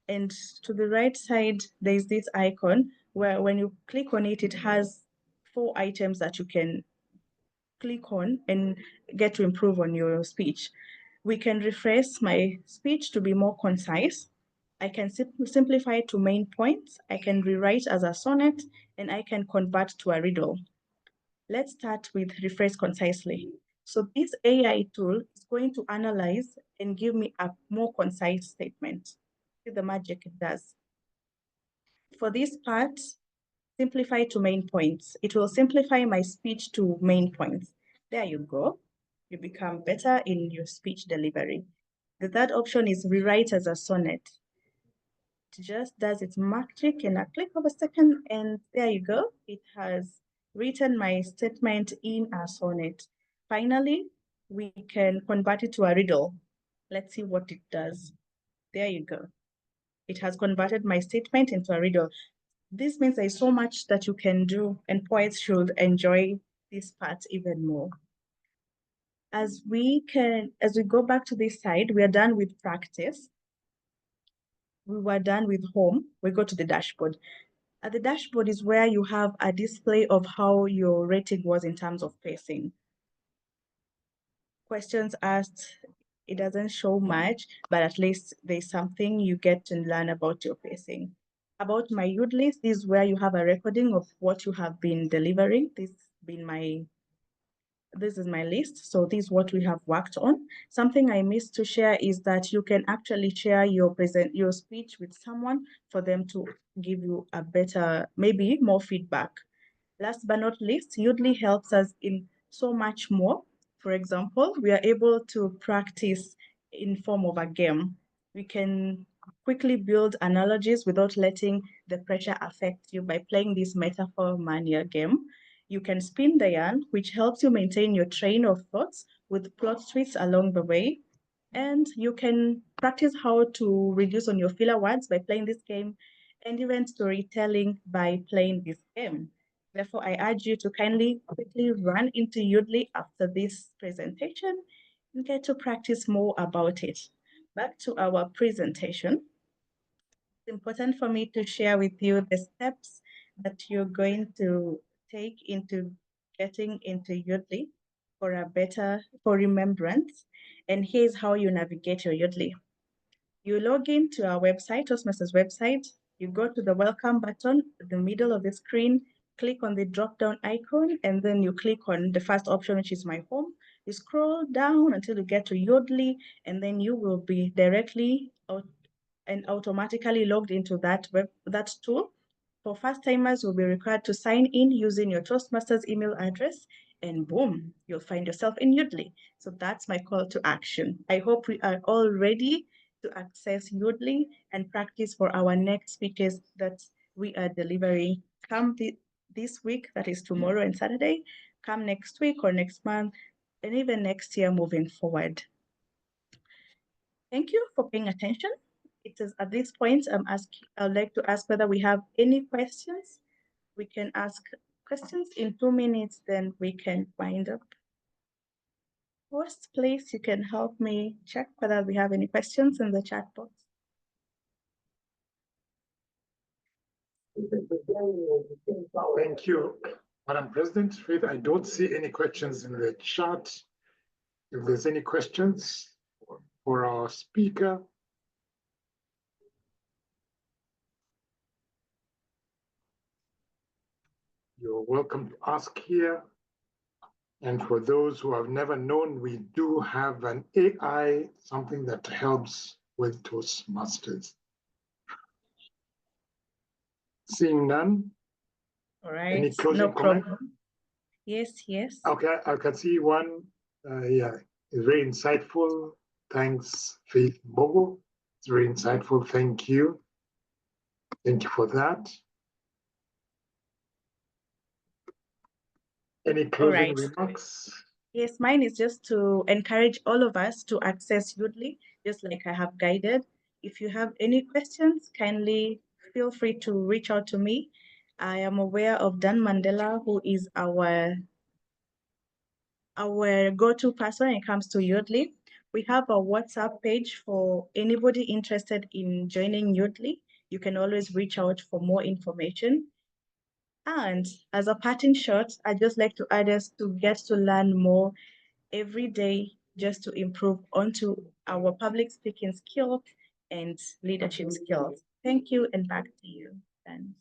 And to the right side, there's this icon where when you click on it, it has 4 items that you can click on and get to improve on your speech. We can rephrase my speech to be more concise. I can simplify to main points. I can rewrite as a sonnet, and I can convert to a riddle. Let's start with rephrase concisely. So this AI tool is going to analyze and give me a more concise statement. See the magic it does. For this part, simplify to main points. It will simplify my speech to main points. There you go. You become better in your speech delivery. The third option is rewrite as a sonnet. It just does its magic in a click of a second, and there you go. It has written my statement in a sonnet. Finally, we can convert it to a riddle. Let's see what it does. There you go. It has converted my statement into a riddle. This means there's so much that you can do, and poets should enjoy this part even more. As we go back to this side, we are done with practice. We were done with home. We go to the dashboard. At the dashboard is where you have a display of how your rating was in terms of pacing. Questions asked, it doesn't show much, but at least there's something you get to learn about your pacing. About my Yoodli, this is where you have a recording of what you have been delivering. This is my list. So this is what we have worked on. Something I missed to share is that you can actually share your speech with someone for them to give you a better, maybe more feedback. Last but not least, Yoodli helps us in so much more. For example, we are able to practice in form of a game. We can quickly build analogies without letting the pressure affect you by playing this metaphor mania game. You can spin the yarn, which helps you maintain your train of thoughts with plot twists along the way. And you can practice how to reduce on your filler words by playing this game, and even storytelling by playing this game. Therefore, I urge you to kindly quickly run into Yoodli after this presentation and get to practice more about it. Back to our presentation. It's important for me to share with you the steps that you're going to take into getting into Yoodli for remembrance. And here's how you navigate your Yoodli. You log into our website, Toastmasters website. You go to the welcome button at the middle of the screen, click on the drop-down icon, and then you click on the first option, which is my home. You scroll down until you get to Yoodli, and then you will be directly and automatically logged into that tool. For first-timers, you'll be required to sign in using your Toastmasters email address, and boom, you'll find yourself in Yoodli. So that's my call to action. I hope we are all ready to access Yoodli and practice for our next speeches that we are delivering. Come this week, that is tomorrow and Saturday, come next week or next month, and even next year moving forward. Thank you for paying attention. It is at this point, I'd like to ask whether we have any questions. We can ask questions in 2 minutes, then we can wind up. First, please, you can help me check whether we have any questions in the chat box. Thank you, Madam President. Faith, I don't see any questions in the chat. If there's any questions for our speaker. You're welcome to ask here. And for those who have never known, we do have an AI, something that helps with Toastmasters. Seeing none. All right. Any closing No problem. comment? Yes. Okay, I can see one. Yeah, it's very insightful. Thanks, Faith Mbogo. It's very insightful. Thank you. Thank you for that. Any closing remarks? Yes, mine is just to encourage all of us to access Yoodli, just like I have guided. If you have any questions, kindly feel free to reach out to me. I am aware of Dan Mandela, who is our go-to person when it comes to Yoodli. We have a WhatsApp page for anybody interested in joining Yoodli. You can always reach out for more information. And as a parting shot, I'd just like to urge us to get to learn more every day just to improve onto our public speaking skills and leadership skills. Thank you, and back to you, Ben.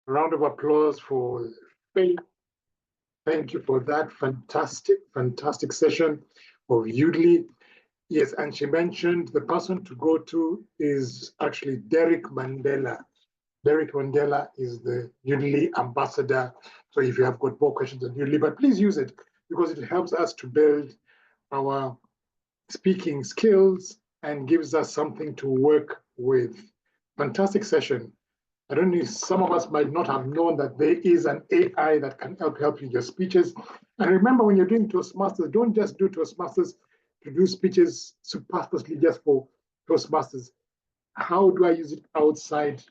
A round of applause for Faith. Thank you for that fantastic session of Yoodli. Yes, and she mentioned the person to go to is actually Derek Mandela. Derek Mandela is the Yoodli ambassador. So if you have got more questions on Yoodli, but please use it because it helps us to build our speaking skills and gives us something to work with. Fantastic session. I don't know, some of us might not have known that there is an AI that can help you in your speeches. And remember, when you're doing Toastmasters, don't just do Toastmasters to do speeches superfluously just for Toastmasters. How do I use it outside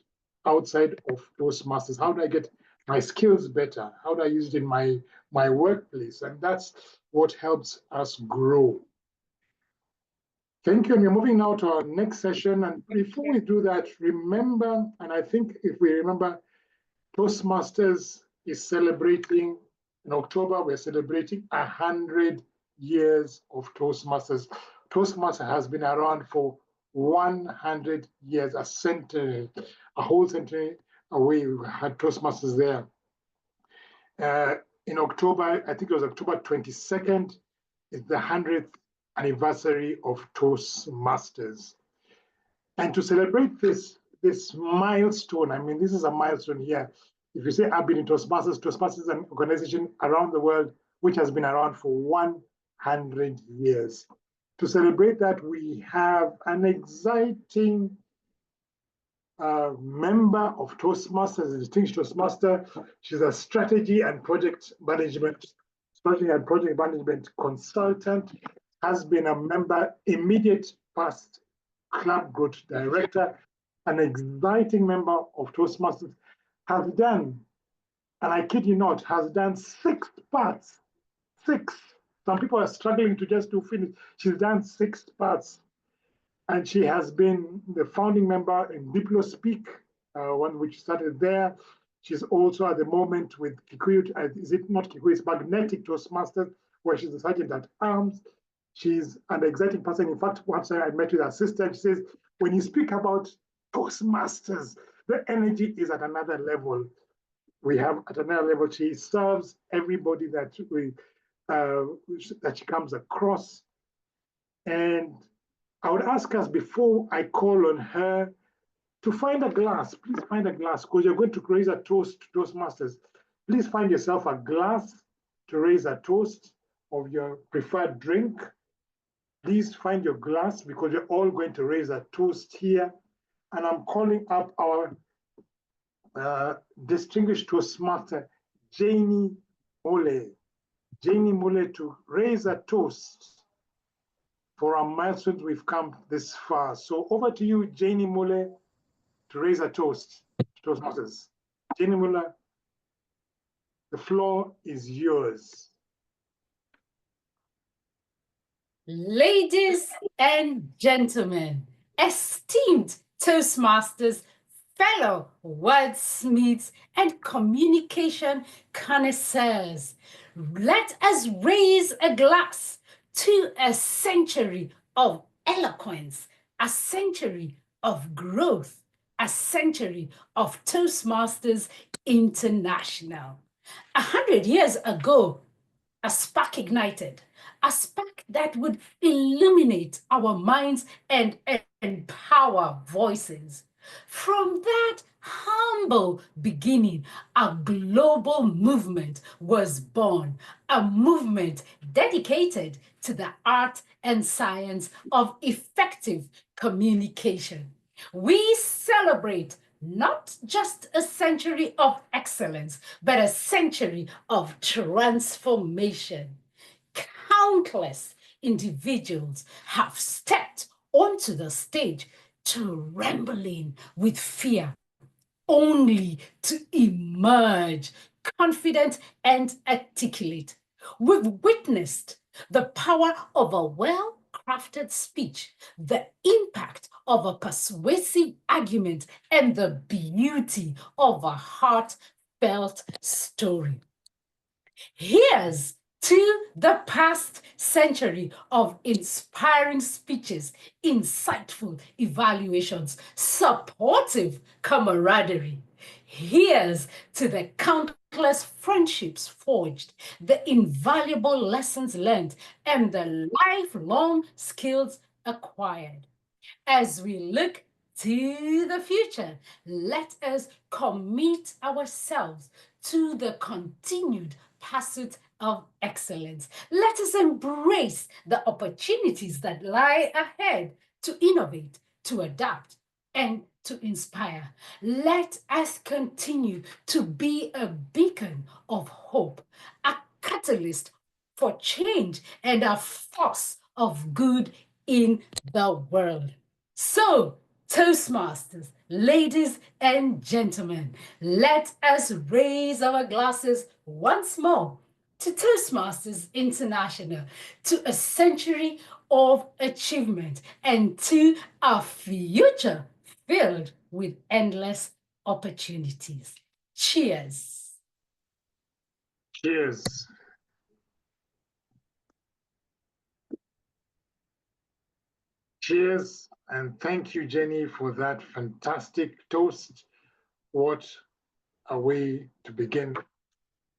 of Toastmasters? How do I get my skills better? How do I use it in my workplace? And that's what helps us grow. Thank you. And we're moving now to our next session. And before we do that, remember, and I think if we remember, Toastmasters is celebrating in October, we're celebrating 100 years of Toastmasters. Toastmasters has been around for 100 years, a century, a whole century away. We had Toastmasters there. In October, I think it was October 22nd, is the 100th anniversary of Toastmasters. And to celebrate this milestone, I mean, this is a milestone here. If you say I've been in Toastmasters, Toastmasters is an organization around the world which has been around for 100 years. To celebrate that, we have an exciting member of Toastmasters, a distinguished Toastmaster. She's a strategy and project management consultant, has been a member, immediate past club growth director, an exciting member of Toastmasters, has done, and I kid you not, has done 6 parts. 6. Some people are struggling to just do finish. She's done 6 parts. And she has been the founding member in DiploSpeak, one which started there. She's also at the moment with Kikuyu, is it not Kikuyu, it's Magnetic Toastmasters, where she's the sergeant at arms. She's an exciting person. In fact, once I met with her sister, she says, when you speak about Toastmasters, the energy is at another level. We have at another level, she serves everybody that she comes across. And I would ask us before I call on her to find a glass. Please find a glass, because you're going to raise a toast to Toastmasters. Please find yourself a glass to raise a toast of your preferred drink. Please find your glass, because you're all going to raise a toast here. And I'm calling up our distinguished Toastmaster, Janie Mole. Janie Mole, to raise a toast for our milestones we've come this far. So over to you, Janie Mole, to raise a toast to Toastmasters. Janie Mole, the floor is yours. Ladies and gentlemen, esteemed Toastmasters, fellow wordsmiths, and communication connoisseurs, let us raise a glass to a century of eloquence, a century of growth, a century of Toastmasters International. 100 years ago, a spark ignited, a spark that would illuminate our minds and empower voices. From that humble beginning, a global movement was born, a movement dedicated to the art and science of effective communication. We celebrate not just a century of excellence, but a century of transformation. Countless individuals have stepped onto the stage, trembling with fear, only to emerge confident and articulate. We've witnessed the power of a well-crafted speech, the impact of a persuasive argument, and the beauty of a heartfelt story. Here's to the past century of inspiring speeches, insightful evaluations, supportive camaraderie. Here's to the countless friendships forged, the invaluable lessons learned, and the lifelong skills acquired. As we look to the future, let us commit ourselves to the continued pursuit of excellence. Let us embrace the opportunities that lie ahead to innovate, to adapt, and to inspire. Let us continue to be a beacon of hope, a catalyst for change, and a force of good in the world. So, Toastmasters, ladies and gentlemen, let us raise our glasses once more to Toastmasters International, to a century of achievement, and to a future filled with endless opportunities. Cheers. Cheers. Cheers, and thank you, Jenny, for that fantastic toast. What a way to begin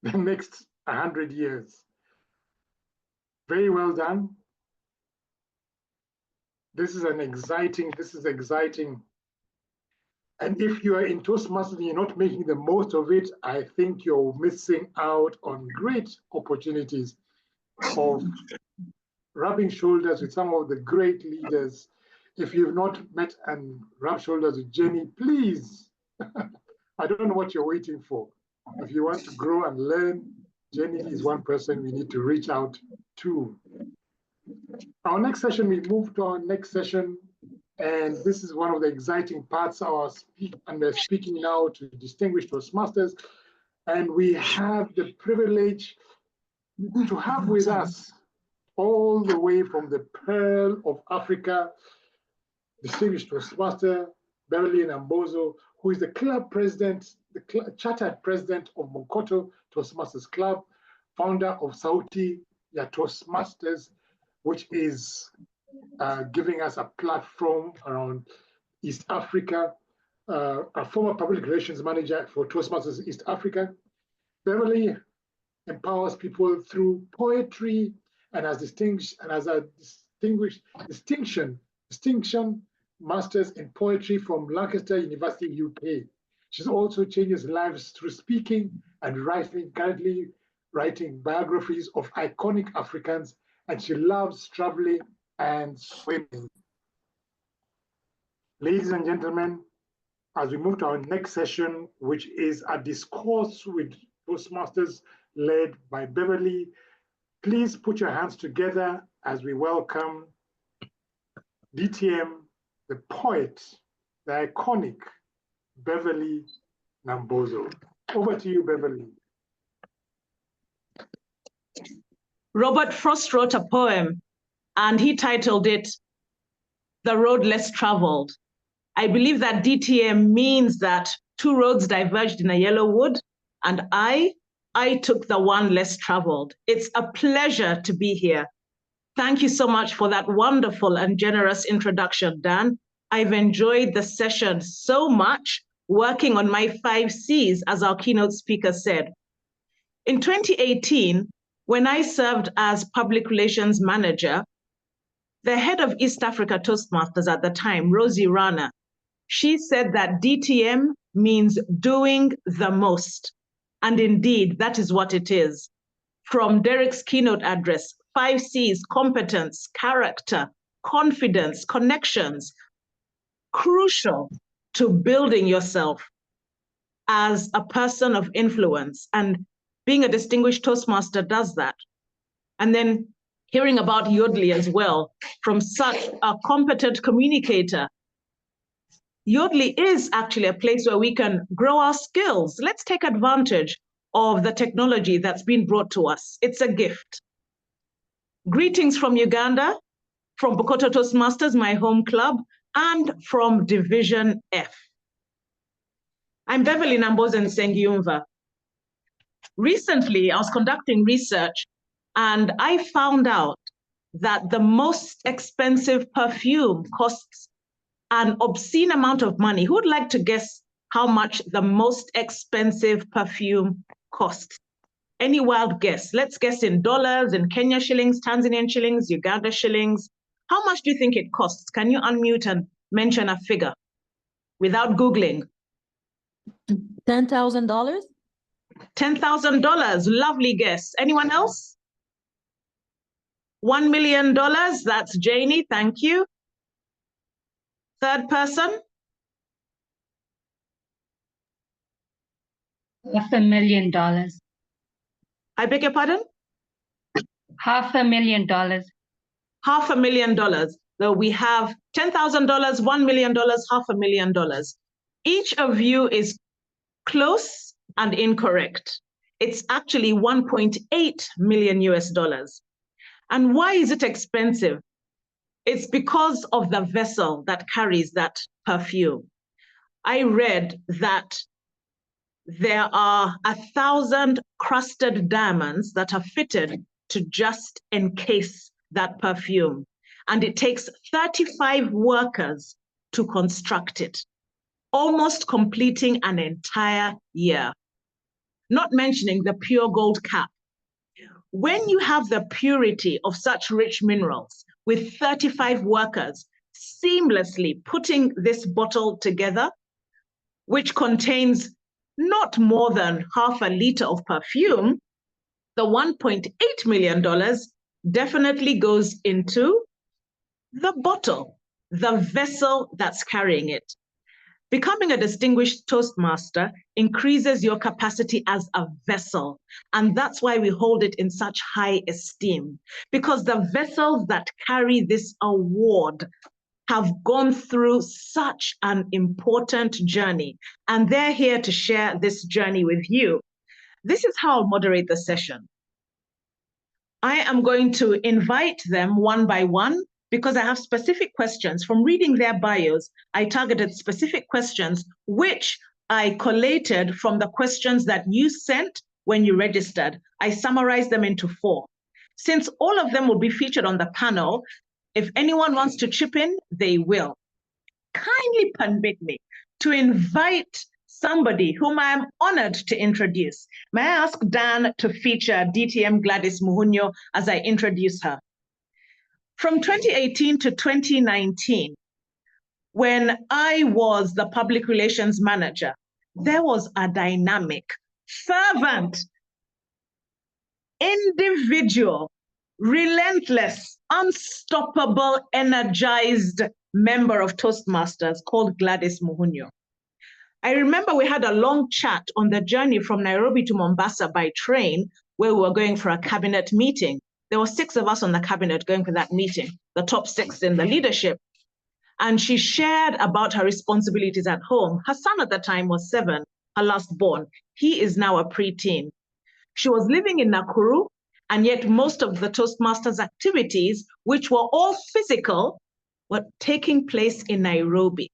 the next 100 years. Very well done. This is exciting. And if you are in Toastmasters and you're not making the most of it, I think you're missing out on great opportunities of rubbing shoulders with some of the great leaders. If you've not met and rubbed shoulders with Jenny, please, I don't know what you're waiting for. If you want to grow and learn, Jenny is one person we need to reach out to. Our next session, we move to our next session, and this is one of the exciting parts of our and we're speaking now to Distinguished Toastmasters, and we have the privilege to have with us all the way from the Pearl of Africa, Distinguished Toastmaster Beverley N, who is the club president, the chartered president of Mokoto Toastmasters Club, founder of Sauti ya Toastmasters, which is giving us a platform around East Africa, a former public relations manager for Toastmasters East Africa. Beverley empowers people through poetry and as a distinction masters in poetry from Lancaster University, UK. She's also changes lives through speaking and writing, currently writing biographies of iconic Africans, and she loves traveling and swimming. Ladies and gentlemen, as we move to our next session, which is a discourse with Toastmasters led by Beverley, please put your hands together as we welcome DTM, the poet, the iconic Beverley Nambozo. Over to you, Beverley. Robert Frost wrote a poem and he titled it, The Road Less Traveled. I believe that DTM means that two roads diverged in a yellow wood, and I took the one less traveled. It's a pleasure to be here. Thank you so much for that wonderful and generous introduction, Dan. I've enjoyed the session so much, working on my 5 C's, as our keynote speaker said. In 2018, when I served as public relations manager, the head of East Africa Toastmasters at the time, Rosie Rana, she said that DTM means doing the most. And indeed, that is what it is. From Derek's keynote address, 5 C's, competence, character, confidence, connections, crucial to building yourself as a person of influence. And being a distinguished Toastmaster does that. And then hearing about Yoodli as well, from such a competent communicator. Yoodli is actually a place where we can grow our skills. Let's take advantage of the technology that's been brought to us. It's a gift. Greetings from Uganda, from Mokoto Toastmasters, my home club, and from Division F. I'm Beverley Nsyengiyunva. Recently, I was conducting research and I found out that the most expensive perfume costs an obscene amount of money. Who would like to guess how much the most expensive perfume costs? Any wild guess? Let's guess in dollars, in Kenya shillings, Tanzanian shillings, Uganda shillings. How much do you think it costs? Can you unmute and mention a figure without Googling? $10,000? $10,000, lovely guess. Anyone else? $1 million, that's Janie, thank you. Third person? $500,000. I beg your pardon? $500,000. $500,000. So we have $10,000, $1 million, $500,000. Each of you is close and incorrect. It's actually 1.8 million US dollars. And why is it expensive? It's because of the vessel that carries that perfume. I read that there are 1,000 crusted diamonds that are fitted to just encase that perfume. And it takes 35 workers to construct it, almost completing an entire year. Not mentioning the pure gold cap. When you have the purity of such rich minerals with 35 workers seamlessly putting this bottle together, which contains not more than half a liter of perfume, the $1.8 million definitely goes into the bottle, the vessel that's carrying it. Becoming a distinguished Toastmaster increases your capacity as a vessel. And that's why we hold it in such high esteem, because the vessels that carry this award have gone through such an important journey, and they're here to share this journey with you. This is how I'll moderate the session. I am going to invite them one by one because I have specific questions. From reading their bios, I targeted specific questions, which I collated from the questions that you sent when you registered. I summarized them into 4. Since all of them will be featured on the panel, if anyone wants to chip in, they will. Kindly permit me to invite somebody whom I am honored to introduce. May I ask Dan to feature DTM Gladys Muhunyo as I introduce her? From 2018 to 2019, when I was the public relations manager, there was a dynamic, fervent, individual, relentless, unstoppable, energized member of Toastmasters called Gladys Muhunyo. I remember we had a long chat on the journey from Nairobi to Mombasa by train, where we were going for a cabinet meeting. There were 6 of us on the cabinet going for that meeting, the top 6 in the leadership. And she shared about her responsibilities at home. Her son at the time was 7, her last born. He is now a preteen. She was living in Nakuru, and yet most of the Toastmasters activities, which were all physical, were taking place in Nairobi.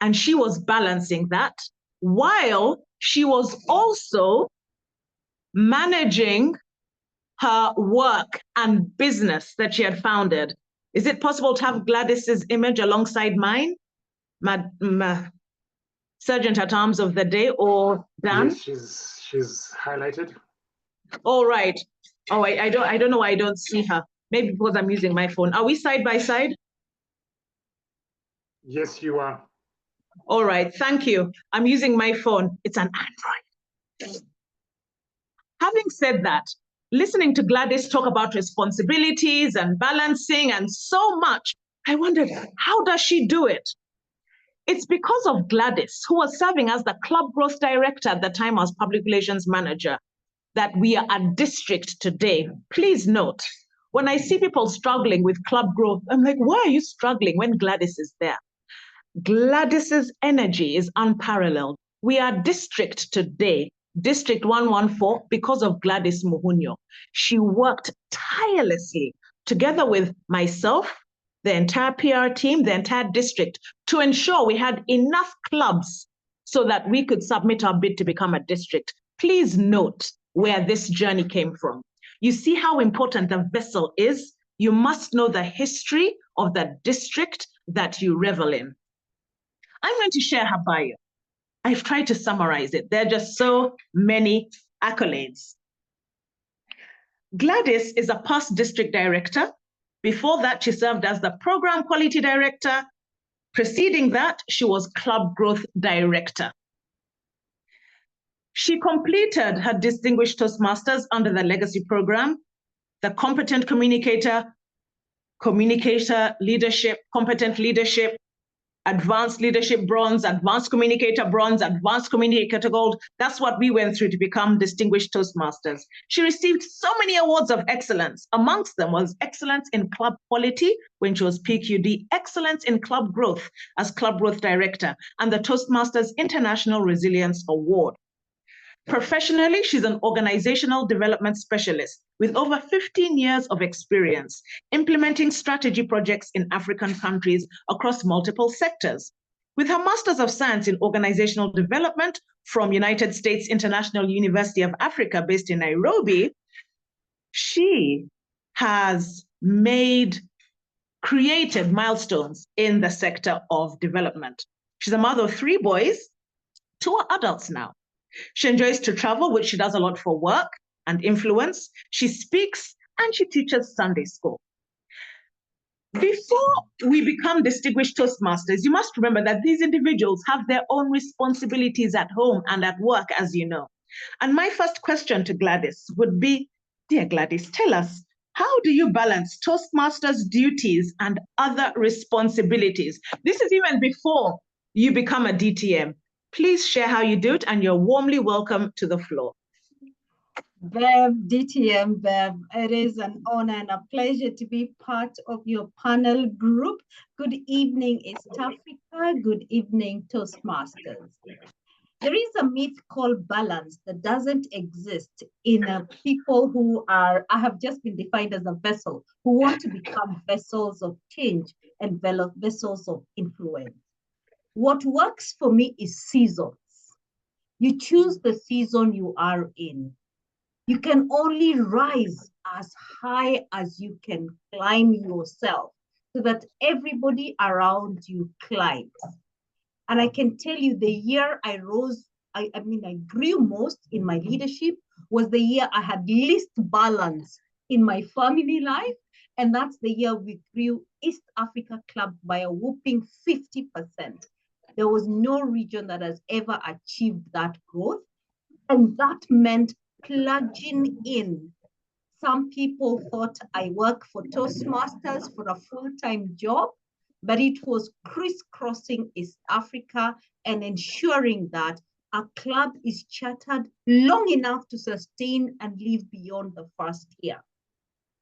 And she was balancing that while she was also managing her work and business that she had founded. Is it possible to have Gladys's image alongside mine? Sergeant at Arms of the Day, or Dan? Yes, she's highlighted. All right. Oh, I don't know why I don't see her. Maybe because I'm using my phone. Are we side by side? Yes, you are. All right, thank you. I'm using my phone. It's an Android. Having said that, listening to Gladys talk about responsibilities and balancing and so much, I wondered, how does she do it? It's because of Gladys, who was serving as the club growth director at the time as public relations manager, that we are a district today. Please note, when I see people struggling with club growth, I'm like, why are you struggling when Gladys is there? Gladys's energy is unparalleled. We are district today, District 114, because of Gladys Muhunyo. She worked tirelessly together with myself, the entire PR team, the entire district, to ensure we had enough clubs so that we could submit our bid to become a district. Please note where this journey came from. You see how important the vessel is? You must know the history of the district that you revel in. I'm going to share her bio. I've tried to summarize it. There are just so many accolades. Gladys is a past district director. Before that, she served as the program quality director. Preceding that, she was club growth director. She completed her Distinguished Toastmasters under the Legacy Program, the Competent Communicator, Communicator Leadership, Competent Leadership, Advanced Leadership Bronze, Advanced Communicator Bronze, Advanced Communicator Gold. That's what we went through to become Distinguished Toastmasters. She received so many awards of excellence. Amongst them was Excellence in Club Quality when she was PQD, Excellence in Club Growth as Club Growth Director, and the Toastmasters International Resilience Award. Professionally, she's an organizational development specialist with over 15 years of experience implementing strategy projects in African countries across multiple sectors. With her Masters of Science in Organizational Development from United States International University of Africa based in Nairobi, she has created milestones in the sector of development. She's a mother of 3 boys, 2 are adults now. She enjoys to travel, which she does a lot for work and influence. She speaks and she teaches Sunday school. Before we become distinguished Toastmasters, you must remember that these individuals have their own responsibilities at home and at work, as you know. And my first question to Gladys would be, dear Gladys, tell us, how do you balance Toastmasters' duties and other responsibilities? This is even before you become a DTM. Please share how you do it, and you're warmly welcome to the floor. Bev, DTM, Bev, it is an honor and a pleasure to be part of your panel group. Good evening, East Africa. Good evening, Toastmasters. There is a myth called balance that doesn't exist in people who are, I have just been defined as a vessel, who want to become vessels of change and vessels of influence. What works for me is seasons. You choose the season you are in. You can only rise as high as you can climb yourself so that everybody around you climbs. And I can tell you the year I rose, I grew most in my leadership was the year I had least balance in my family life. And that's the year we grew East Africa Club by a whopping 50%. There was no region that has ever achieved that growth. And that meant plugging in. Some people thought I work for Toastmasters for a full-time job, but it was crisscrossing East Africa and ensuring that a club is chartered long enough to sustain and live beyond the first year.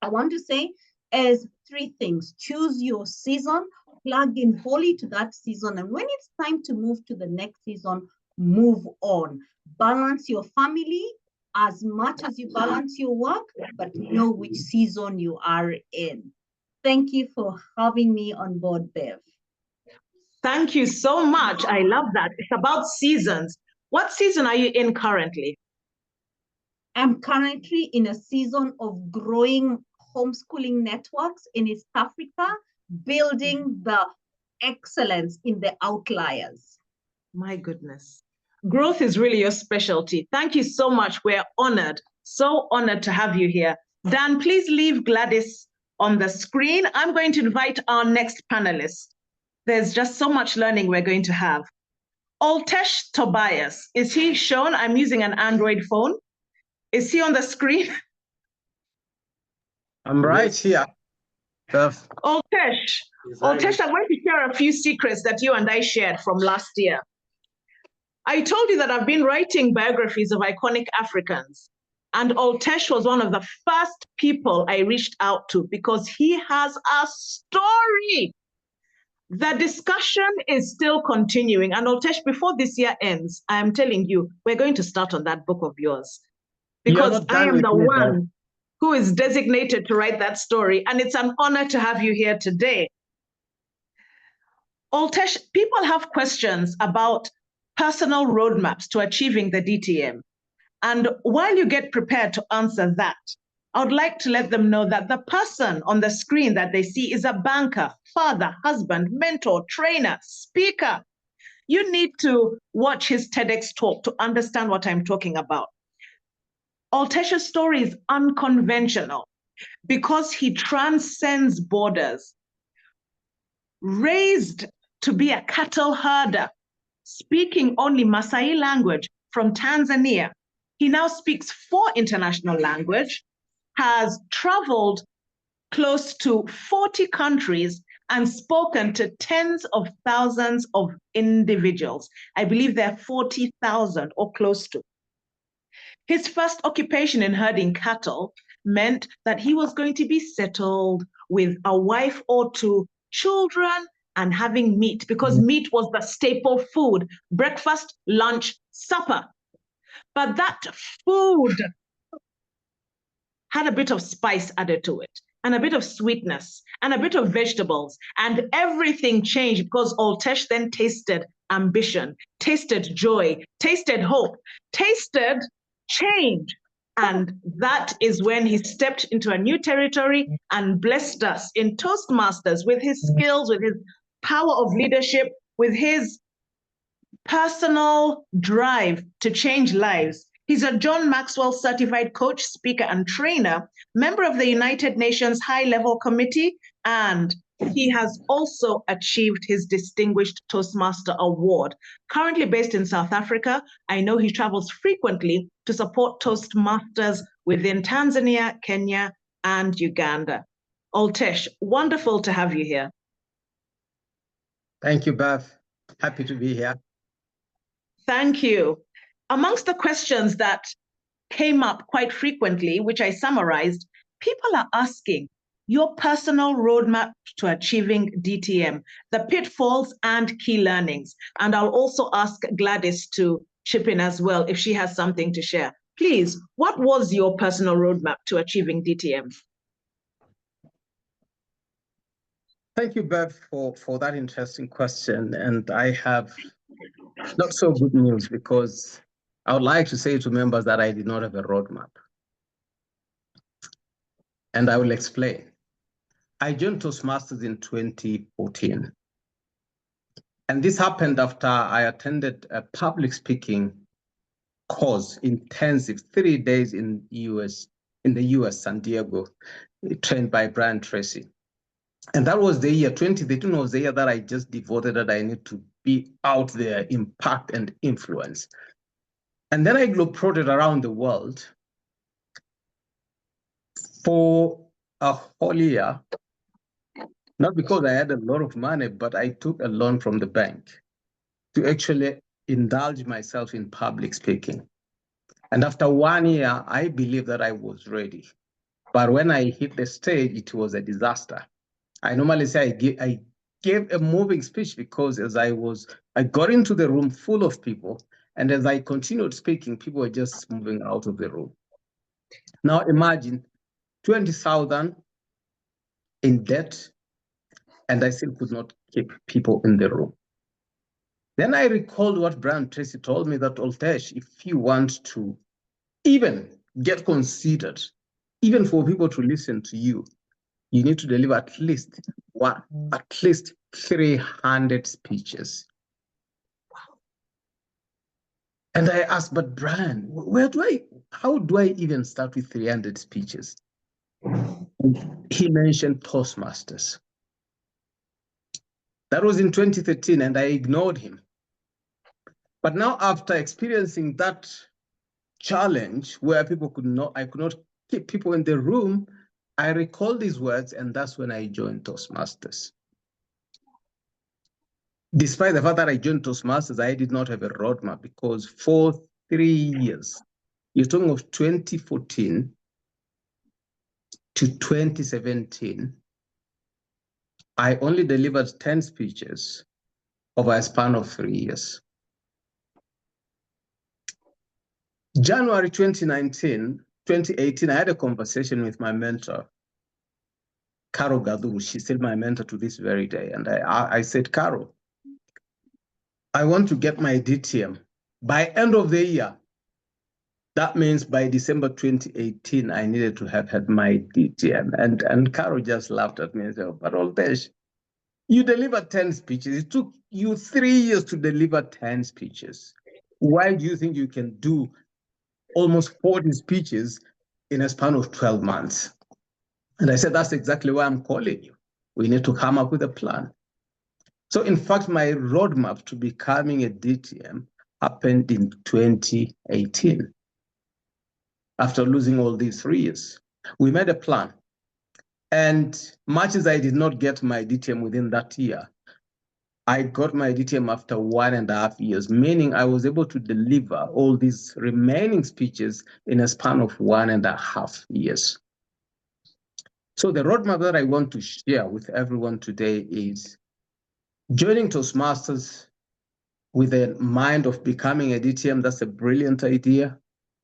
I want to say as three things: choose your season, plug in wholly to that season, and when it's time to move to the next season, move on. Balance your family as much as you balance your work, but know which season you are in. Thank you for having me on board, Bev. Thank you so much. I love that. It's about seasons. What season are you in currently? I'm currently in a season of growing homeschooling networks in East Africa, building the excellence in the outliers. My goodness. Growth is really your specialty. Thank you so much. We're honored, so honored to have you here. Dan, please leave Gladys on the screen. I'm going to invite our next panelist. There's just so much learning we're going to have. Oltesh Thobias, is he shown? I'm using an Android phone. Is he on the screen? I'm right here. Oltesh, I'm going to share a few secrets that you and I shared from last year. I told you that I've been writing biographies of iconic Africans, and Oltesh was one of the first people I reached out to because he has a story. The discussion is still continuing, and Oltesh, before this year ends, I am telling you, we're going to start on that book of yours because I am the one who is designated to write that story, and it's an honor to have you here today. Oltesh, people have questions about personal roadmaps to achieving the DTM. And while you get prepared to answer that, I would like to let them know that the person on the screen that they see is a banker, father, husband, mentor, trainer, speaker. You need to watch his TEDx talk to understand what I'm talking about. Oltesh's story is unconventional because he transcends borders. Raised to be a cattle herder, speaking only Maasai language from Tanzania. He now speaks 4 international languages, has traveled close to 40 countries and spoken to tens of thousands of individuals. I believe there are 40,000 or close to. His first occupation in herding cattle meant that he was going to be settled with a wife or 2, children, and having meat, because meat was the staple food, breakfast, lunch, supper. But that food had a bit of spice added to it, and a bit of sweetness, and a bit of vegetables, and everything changed because Oltesh then tasted ambition, tasted joy, tasted hope, tasted change. And that is when he stepped into a new territory and blessed us in Toastmasters with his skills, with his power of leadership, with his personal drive to change lives. He's a John Maxwell certified coach, speaker, and trainer, member of the United Nations High-Level Committee, and He has also achieved his Distinguished Toastmaster Award. Currently based in South Africa, I know he travels frequently to support Toastmasters within Tanzania, Kenya, and Uganda. Oltesh, wonderful to have you here. Thank you, Bev. Happy to be here. Thank you. Amongst the questions that came up quite frequently, which I summarized, people are asking your personal roadmap to achieving DTM, the pitfalls and key learnings. And I'll also ask Gladys to chip in as well if she has something to share. Please, what was your personal roadmap to achieving DTM? Thank you, Bev, for that interesting question. And I have not so good news because I would like to say to members that I did not have a roadmap. And I will explain. I joined Toastmasters in 2014. And this happened after I attended a public speaking course, intensive, 3 days in the US, San Diego, trained by Brian Tracy. And that was the year, 2013 was the year that I just devoted that I need to be out there, impact and influence. And then I globetrotted around the world for a whole year, not because I had a lot of money, but I took a loan from the bank to actually indulge myself in public speaking. And after 1 year, I believed that I was ready. But when I hit the stage, it was a disaster. I normally say I gave a moving speech because as I got into the room full of people, and as I continued speaking, people were just moving out of the room. Now imagine 20,000 in debt, and I still could not keep people in the room. Then I recalled what Brian Tracy told me that, Oltesh, if you want to even get considered, even for people to listen to you, you need to deliver at least 300 speeches. And I asked, but Brian, how do I even start with 300 speeches? He mentioned Toastmasters. That was in 2013, and I ignored him. But now, after experiencing that challenge where I could not keep people in the room, I recall these words, and that's when I joined Toastmasters. Despite the fact that I joined Toastmasters, I did not have a roadmap because for 3 years, you're talking of 2014 to 2017, I only delivered 10 speeches over a span of 3 years. January 2018, I had a conversation with my mentor, Caro Gaduru. She's still my mentor to this very day. And I said, Caro, I want to get my DTM by end of the year. That means by December 2018, I needed to have had my DTM. And Caro just laughed at me and said, but Oltesh, you delivered 10 speeches. It took you 3 years to deliver 10 speeches. Why do you think you can do almost 40 speeches in a span of 12 months? And I said, that's exactly why I'm calling you. We need to come up with a plan. So in fact, my roadmap to becoming a DTM happened in 2018. After losing all these 3 years, we made a plan. And much as I did not get my DTM within that year, I got my DTM after 1.5 years, meaning I was able to deliver all these remaining speeches in a span of 1.5 years. So the roadmap that I want to share with everyone today is joining Toastmasters with a mind of becoming a DTM. That's a brilliant idea.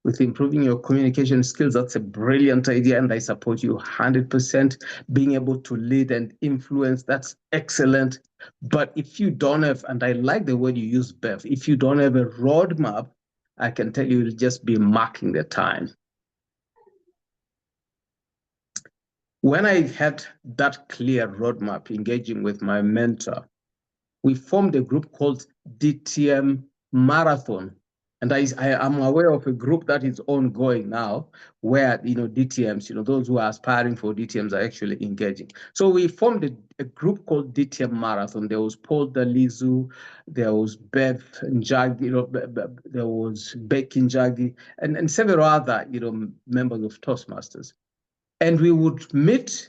With improving your communication skills, that's a brilliant idea, and I support you 100%. Being able to lead and influence, that's excellent. But if you don't have, and I like the word you use, Bev, if you don't have a roadmap, I can tell you you'll just be marking the time. When I had that clear roadmap, engaging with my mentor, we formed a group called DTM Marathon. And I am aware of a group that is ongoing now where, DTMs, those who are aspiring for DTMs are actually engaging. So we formed a group called DTM Marathon. There was Paul Dalizu, there was Bev Njagi, there was Becky Njagi, and several other, members of Toastmasters. And we would meet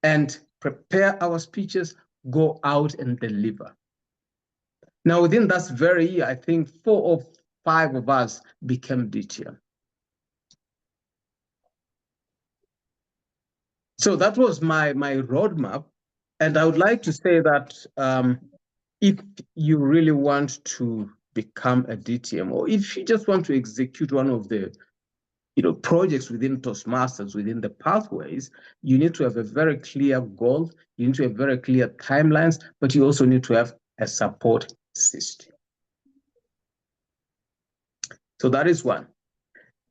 and prepare our speeches, go out and deliver. Now, within that very year, I think 4 or 5 of us became DTM. So that was my roadmap. And I would like to say that if you really want to become a DTM, or if you just want to execute one of the projects within Toastmasters, within the pathways, you need to have a very clear goal, you need to have very clear timelines, but you also need to have a support system. So that is one.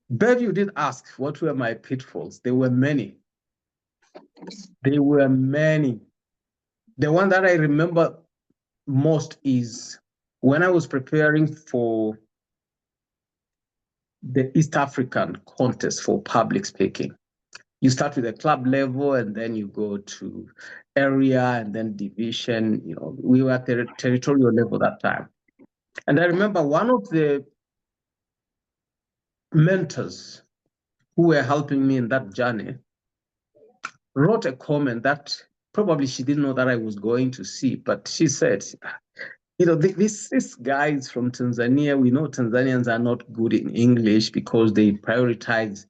Bev, you did ask, what were my pitfalls? There were many. There were many. The one that I remember most is when I was preparing for the East African contest for public speaking. You start with a club level and then you go to area and then division. We were at the territorial level that time. And I remember one of the mentors who were helping me in that journey wrote a comment that probably she didn't know that I was going to see, but she said, this guy is from Tanzania. We know Tanzanians are not good in English because they prioritize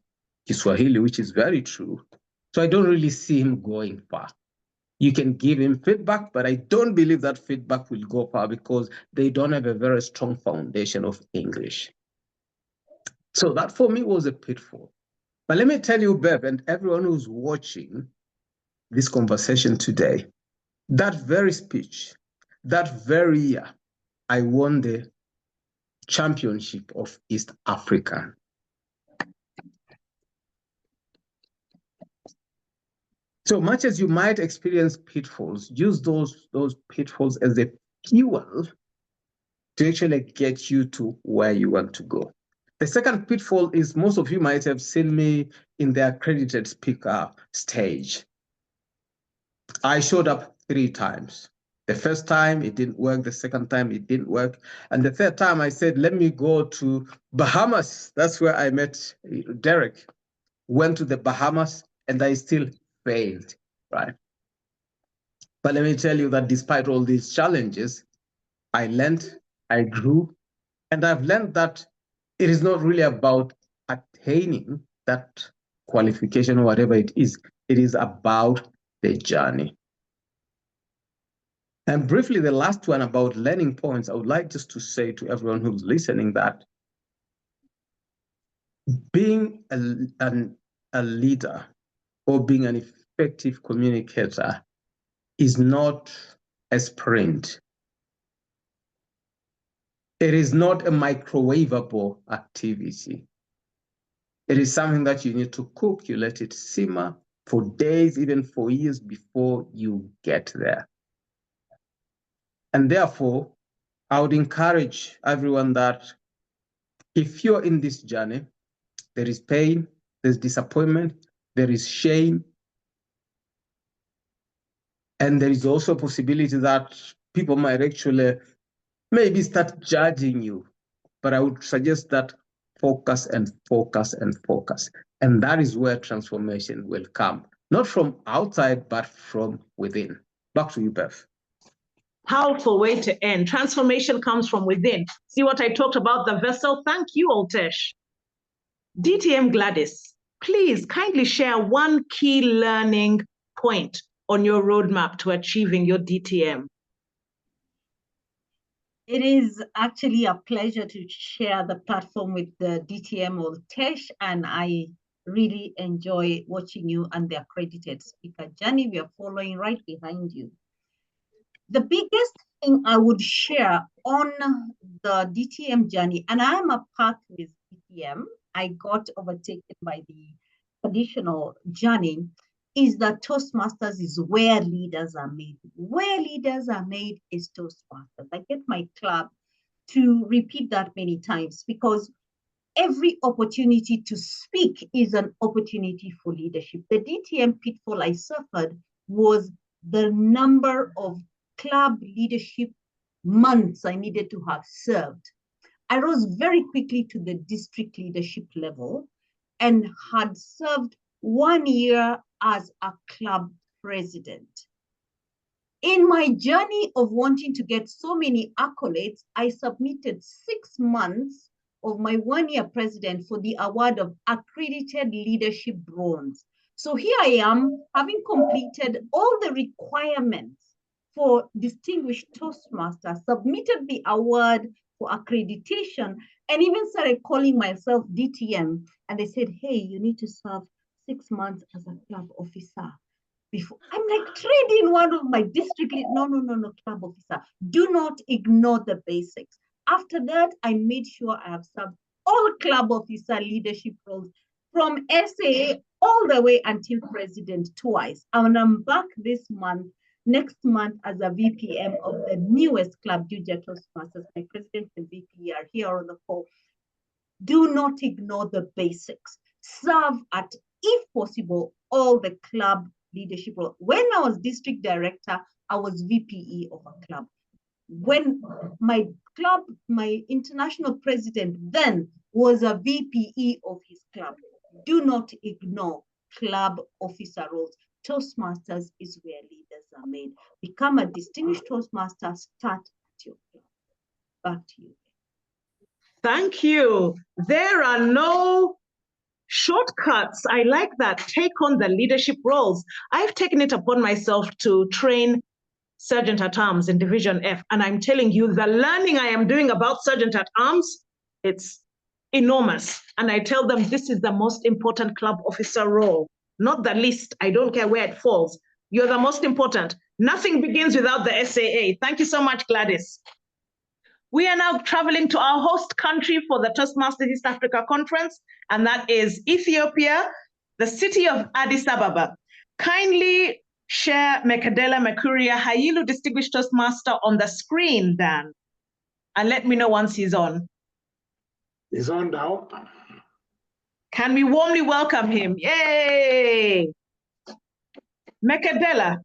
Kiswahili, which is very true. So I don't really see him going far. You can give him feedback, but I don't believe that feedback will go far because they don't have a very strong foundation of English. So that for me was a pitfall. But let me tell you, Bev, and everyone who's watching this conversation today, that very speech, that very year, I won the championship of East Africa. So much as you might experience pitfalls, use those pitfalls as a fuel to actually get you to where you want to go. The second pitfall is most of you might have seen me in the accredited speaker stage. I showed up 3 times. The first time it didn't work, the second time it didn't work. And the third time I said, let me go to Bahamas. That's where I met Derek. Went to the Bahamas and I still failed, right? But let me tell you that despite all these challenges, I learned, I grew, and I've learned that it is not really about attaining that qualification or whatever it is. It is about the journey. And briefly, the last one about learning points, I would like just to say to everyone who's listening that being a leader or being an effective communicator is not a sprint. It is not a microwavable activity. It is something that you need to cook, you let it simmer for days, even for years before you get there. And therefore, I would encourage everyone that if you're in this journey, there is pain, there's disappointment, there is shame, and there is also a possibility that people might actually maybe start judging you. But I would suggest that focus and focus and focus. And that is where transformation will come, not from outside, but from within. Back to you, Bev. Powerful way to end. Transformation comes from within. See what I talked about, the vessel? Thank you, Oltesh. DTM Gladys, please kindly share one key learning point on your roadmap to achieving your DTM. It is actually a pleasure to share the platform with the DTM Oltesh, and I really enjoy watching you and the accredited speaker journey. We are following right behind you. The biggest thing I would share on the DTM journey, and I'm a part with DTM, I got overtaken by the traditional journey, is that Toastmasters is where leaders are made. Where leaders are made is Toastmasters. I get my club to repeat that many times, because every opportunity to speak is an opportunity for leadership. The DTM pitfall I suffered was the number of club leadership months I needed to have served. I rose very quickly to the district leadership level and had served 1 year as a club president. In my journey of wanting to get so many accolades, I submitted 6 months of my 1 year president for the award of accredited leadership bronze. So here I am, having completed all the requirements for Distinguished Toastmaster, submitted the award for accreditation, and even started calling myself DTM. And they said, hey, you need to serve 6 months as a club officer. Before I'm like trading one of my district, no, club officer. Do not ignore the basics. After that, I made sure I have served all club officer leadership roles from SA all the way until president twice. And I'm back next month as a VPM of the newest club, Distinguished Toastmasters. My president and VP are here on the call. Do not ignore the basics. Serve at, if possible, all the club leadership role. When I was district director, I was VPE of a club. When my international president then was a VPE of his club. Do not ignore club officer roles. Toastmasters is where leaders are made. Become a distinguished Toastmaster, start at your club. Back to you. Thank you. There are no shortcuts. I like that. Take on the leadership roles. I've taken it upon myself to train Sergeant at Arms in Division F, and I'm telling you, the learning I am doing about Sergeant at Arms, it's enormous. And I tell them this is the most important club officer role, not the least. I don't care where it falls. You're the most important. Nothing begins without the SAA. Thank you so much, Gladys. We are now traveling to our host country for the Toastmasters East Africa Conference, and that is Ethiopia, the city of Addis Ababa. Kindly share Mekedela, Mekuria, Hailu Distinguished Toastmaster on the screen, Dan, and let me know once he's on. He's on now. Can we warmly welcome him? Yay! Mekedela,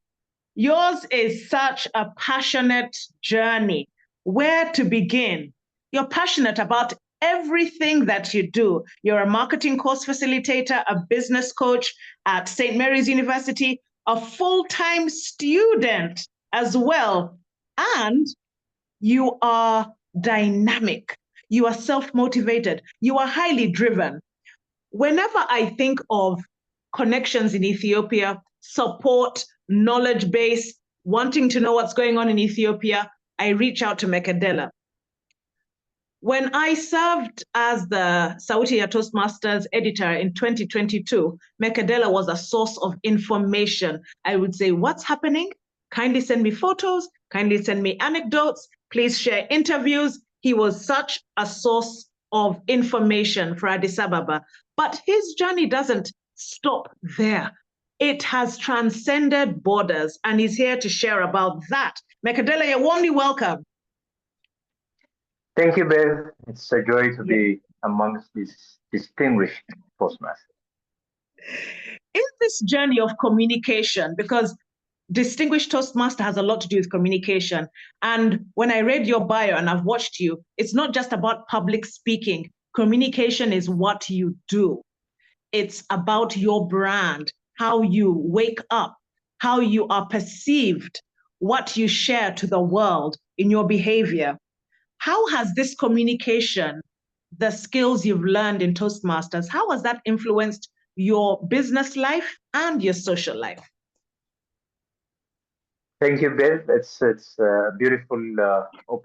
yours is such a passionate journey. Where to begin? You're passionate about everything that you do. You're a marketing course facilitator, a business coach at St. Mary's University, a full-time student as well. And you are dynamic. You are self-motivated. You are highly driven. Whenever I think of connections in Ethiopia, support, knowledge base, wanting to know what's going on in Ethiopia, I reach out to Mekedela. When I served as the Sauti ya Toastmasters editor in 2022, Mekedela was a source of information. I would say, what's happening? Kindly send me photos, kindly send me anecdotes, please share interviews. He was such a source of information for Addis Ababa. But his journey doesn't stop there. It has transcended borders, and he's here to share about that. Mekedela, you're warmly welcome. Thank you, Bev. It's a joy to be amongst these distinguished Toastmasters. In this journey of communication, because Distinguished Toastmaster has a lot to do with communication, and when I read your bio and I've watched you, it's not just about public speaking. Communication is what you do. It's about your brand, how you wake up, how you are perceived, what you share to the world in your behavior. How has this communication, the skills you've learned in Toastmasters, how has that influenced your business life and your social life? Thank you, Bev. It's a beautiful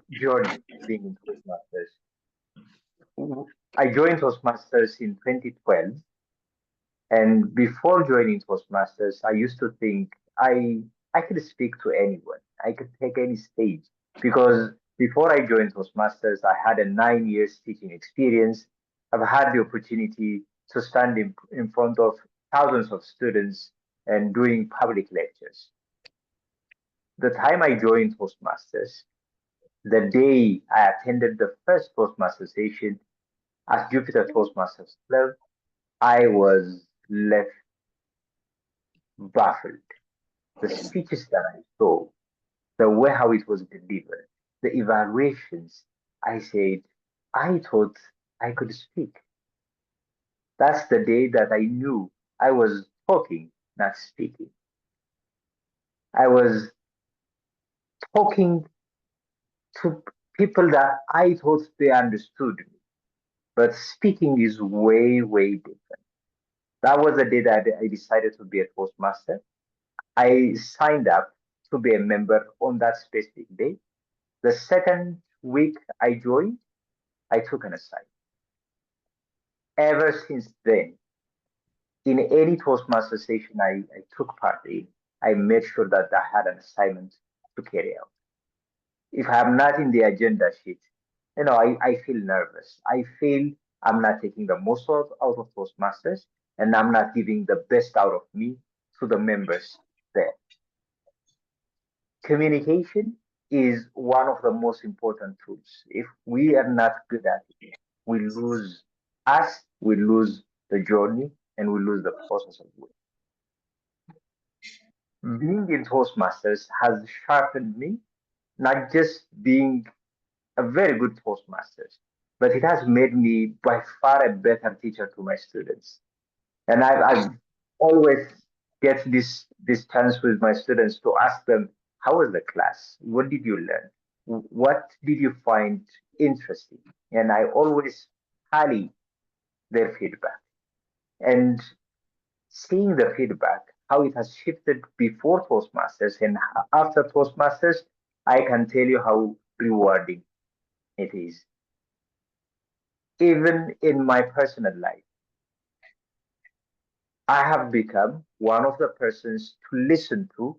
journey being in Toastmasters. I joined Toastmasters in 2012. And before joining Toastmasters, I used to think I could speak to anyone. I could take any stage, because before I joined Toastmasters, I had a 9 years teaching experience. I've had the opportunity to stand in front of thousands of students and doing public lectures. The time I joined Toastmasters, the day I attended the first Toastmasters session at Jupiter Toastmasters Club, I was left baffled. The speeches that I saw, the way how it was delivered, the evaluations, I said, I thought I could speak. That's the day that I knew I was talking, not speaking. I was talking to people that I thought they understood me, but speaking is way, way different. That was the day that I decided to be a Toastmaster. I signed up to be a member on that specific day. The second week I joined, I took an assignment. Ever since then, in any Toastmaster session I took part in, I made sure that I had an assignment to carry out. If I'm not in the agenda sheet, I feel nervous. I feel I'm not taking the most out of Toastmasters, and I'm not giving the best out of me to the members there. Communication is one of the most important tools. If we are not good at it, we lose us, we lose the journey, and we lose the process of work. Being in Toastmasters has sharpened me, not just being a very good Toastmasters, but it has made me by far a better teacher to my students. And I've always get this chance with my students to ask them, how was the class? What did you learn? What did you find interesting? And I always tally their feedback. And seeing the feedback, how it has shifted before Toastmasters and after Toastmasters, I can tell you how rewarding it is. Even in my personal life, I have become one of the persons to listen to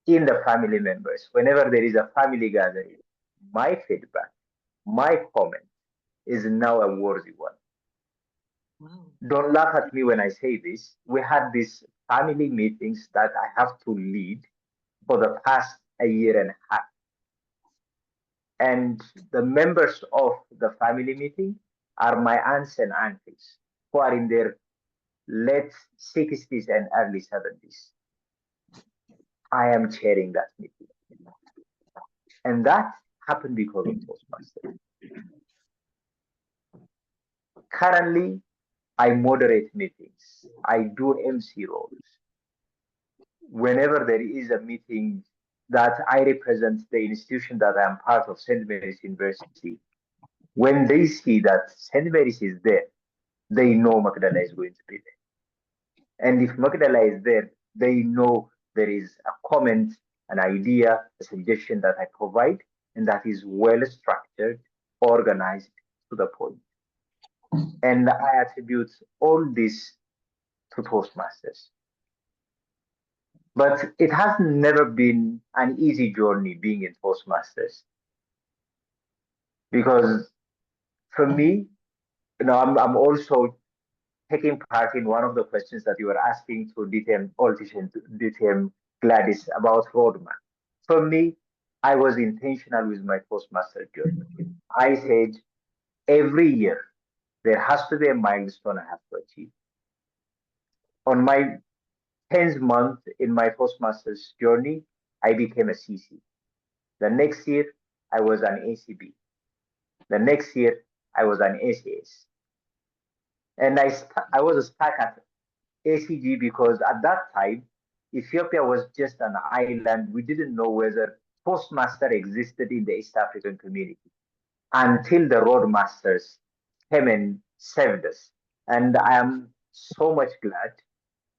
in the family members. Whenever there is a family gathering, my feedback, my comment is now a worthy one. Wow. Don't laugh at me when I say this. We had these family meetings that I have to lead for the past a year and a half. And the members of the family meeting are my aunts and uncles who are in their late 60s and early 70s. I am chairing that meeting. And that happened because of Toastmasters. Currently, I moderate meetings. I do MC roles. Whenever there is a meeting that I represent the institution that I am part of, St. Mary's University, when they see that St. Mary's is there, they know Mekedela is going to be there. And if Mekedela is there, they know there is a comment, an idea, a suggestion that I provide, and that is well structured, organized, to the point. And I attribute all this to Toastmasters. But it has never been an easy journey being in Toastmasters. Because for me, I'm also taking part in one of the questions that you were asking to DTM Oltesh and DTM Gladys about roadmap. For me, I was intentional with my Toastmaster journey. I said, every year, there has to be a milestone I have to achieve. On my 10th month in my Toastmasters journey, I became a CC. The next year, I was an ACB. The next year, I was an SAS. And I was stuck at ACG because at that time, Ethiopia was just an island. We didn't know whether Toastmaster existed in the East African community until the Roadmasters came and saved us. And I am so much glad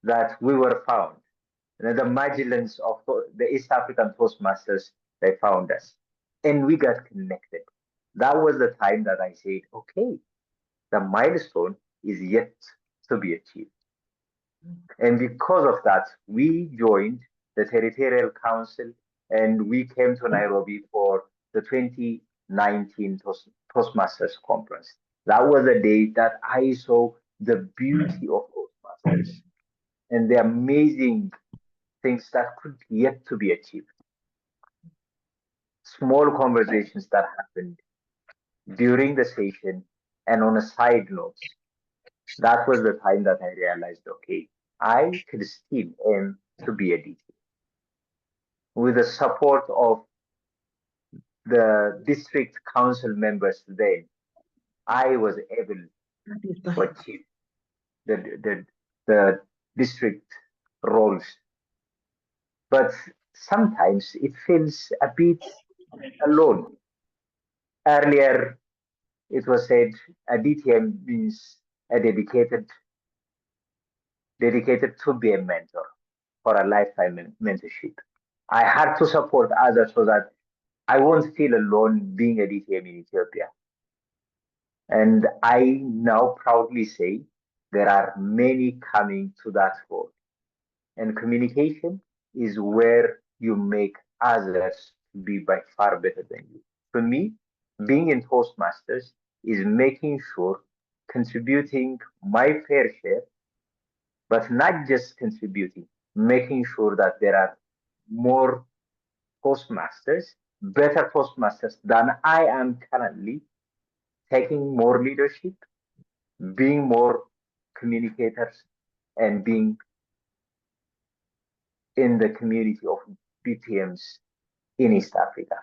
that we were found. The Magellans of the East African Toastmasters, they found us. And we got connected. That was the time that I said, okay, the milestone is yet to be achieved. And because of that, we joined the Territorial Council and we came to Nairobi for the 2019 Toastmasters Conference. That was the day that I saw the beauty of Toastmasters and the amazing things that could yet to be achieved. small conversations that happened during the session and on a side notes. That was the time that I realized, okay, I could still aim to be a DTM. With the support of the district council members then, I was able to achieve the district roles. But sometimes it feels a bit alone. Earlier, it was said a DTM means a dedicated to be a mentor for a lifetime mentorship. I had to support others so that I won't feel alone being a DTM in Ethiopia. And I now proudly say there are many coming to that goal. And communication is where you make others be by far better than you. For me, being in Toastmasters is making sure, contributing my fair share, but not just contributing, making sure that there are more Toastmasters, better Toastmasters than I am currently, taking more leadership, being more communicators, and being in the community of DTMs in East Africa.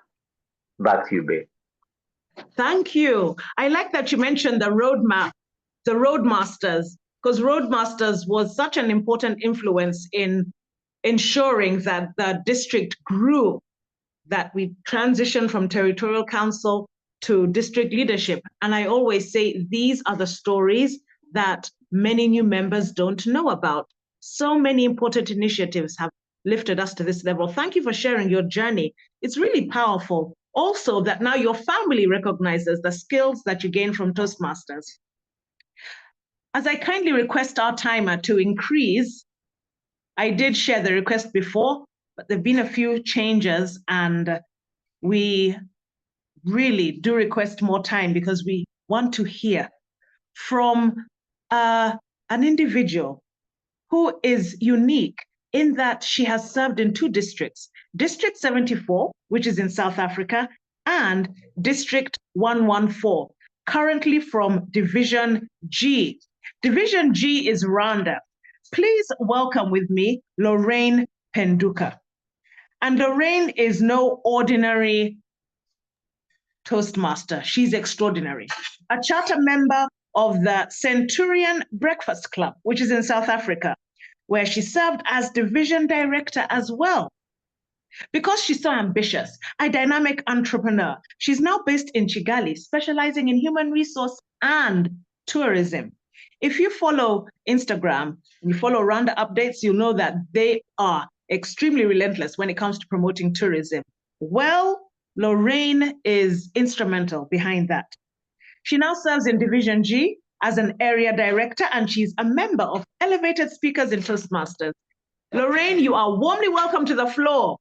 Back to you, Babe. Thank you. I like that you mentioned the roadmap, the Roadmasters, because Roadmasters was such an important influence in ensuring that the district grew, that we transitioned from territorial council to district leadership. And I always say these are the stories that many new members don't know about. So many important initiatives have lifted us to this level. Thank you for sharing your journey. It's really powerful. Also, that now your family recognizes the skills that you gain from Toastmasters. As I kindly request our timer to increase, I did share the request before, but there have been a few changes, and we really do request more time because we want to hear from an individual who is unique in that she has served in two districts, District 74, which is in South Africa, and District 114, currently from Division G. Division G is Rwanda. Please welcome with me Lorraine Penduka. And Lorraine is no ordinary Toastmaster. She's extraordinary. A charter member of the Centurion Breakfast Club, which is in South Africa, where she served as division director as well. Because she's so ambitious, a dynamic entrepreneur, she's now based in Kigali, specializing in human resource and tourism. If you follow Instagram and you follow Rwanda updates, you'll know that they are extremely relentless when it comes to promoting tourism. Well, Lorraine is instrumental behind that. She now serves in Division G as an area director, and she's a member of Elevated Speakers in Toastmasters. Lorraine, you are warmly welcome to the floor.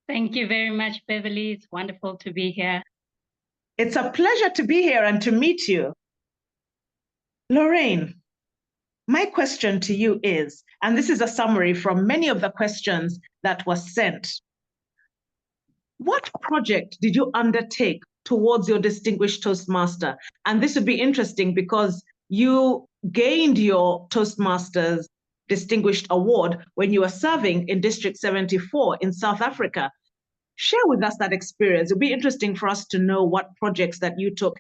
Thank you very much, Beverly. It's wonderful to be here. It's a pleasure to be here and to meet you. Lorraine, my question to you is, and this is a summary from many of the questions that were sent, what project did you undertake towards your Distinguished Toastmaster? And this would be interesting because you gained your Toastmasters Distinguished Award when you were serving in District 74 in South Africa. Share with us that experience. It'd be interesting for us to know what projects that you took,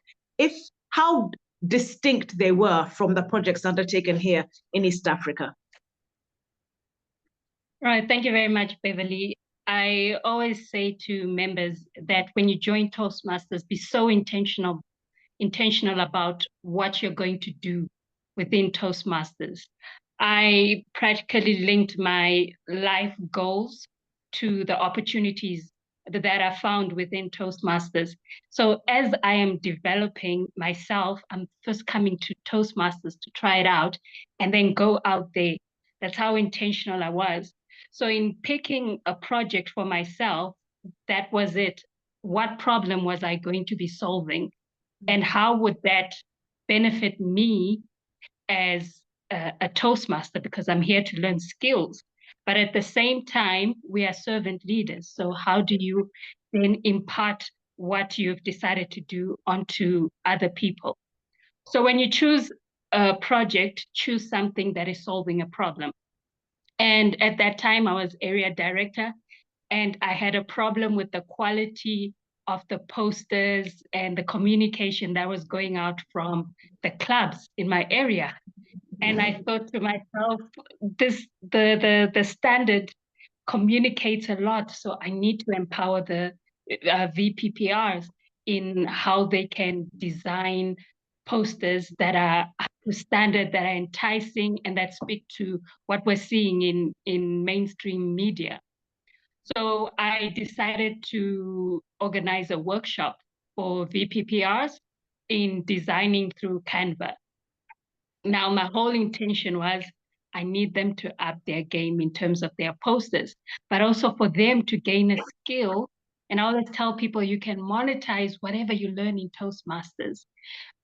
how distinct they were from the projects undertaken here in East Africa. Right, thank you very much, Beverly. I always say to members that when you join Toastmasters, be so intentional about what you're going to do within Toastmasters. I practically linked my life goals to the opportunities that I found within Toastmasters. So as I am developing myself, I'm first coming to Toastmasters to try it out and then go out there. That's how intentional I was. So in picking a project for myself, that was it. What problem was I going to be solving? And how would that benefit me as a Toastmaster? Because I'm here to learn skills. But at the same time, we are servant leaders. So how do you then impart what you've decided to do onto other people? So when you choose a project, choose something that is solving a problem. And at that time, I was area director, and I had a problem with the quality of the posters and the communication that was going out from the clubs in my area. And I thought to myself, the standard communicates a lot, so I need to empower the VPPRs in how they can design posters that are up to standard, that are enticing, and that speak to what we're seeing in mainstream media. So I decided to organize a workshop for VPPRs in designing through Canva. Now, my whole intention was I need them to up their game in terms of their posters, but also for them to gain a skill. And I always tell people you can monetize whatever you learn in Toastmasters.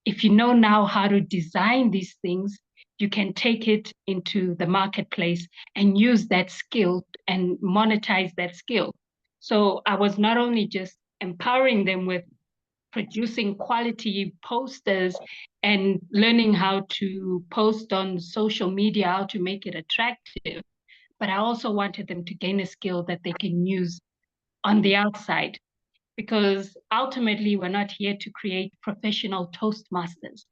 If you know now how to design these things, you can take it into the marketplace and use that skill and monetize that skill. So I was not only just empowering them with producing quality posters and learning how to post on social media, how to make it attractive, but I also wanted them to gain a skill that they can use on the outside. Because ultimately, we're not here to create professional Toastmasters.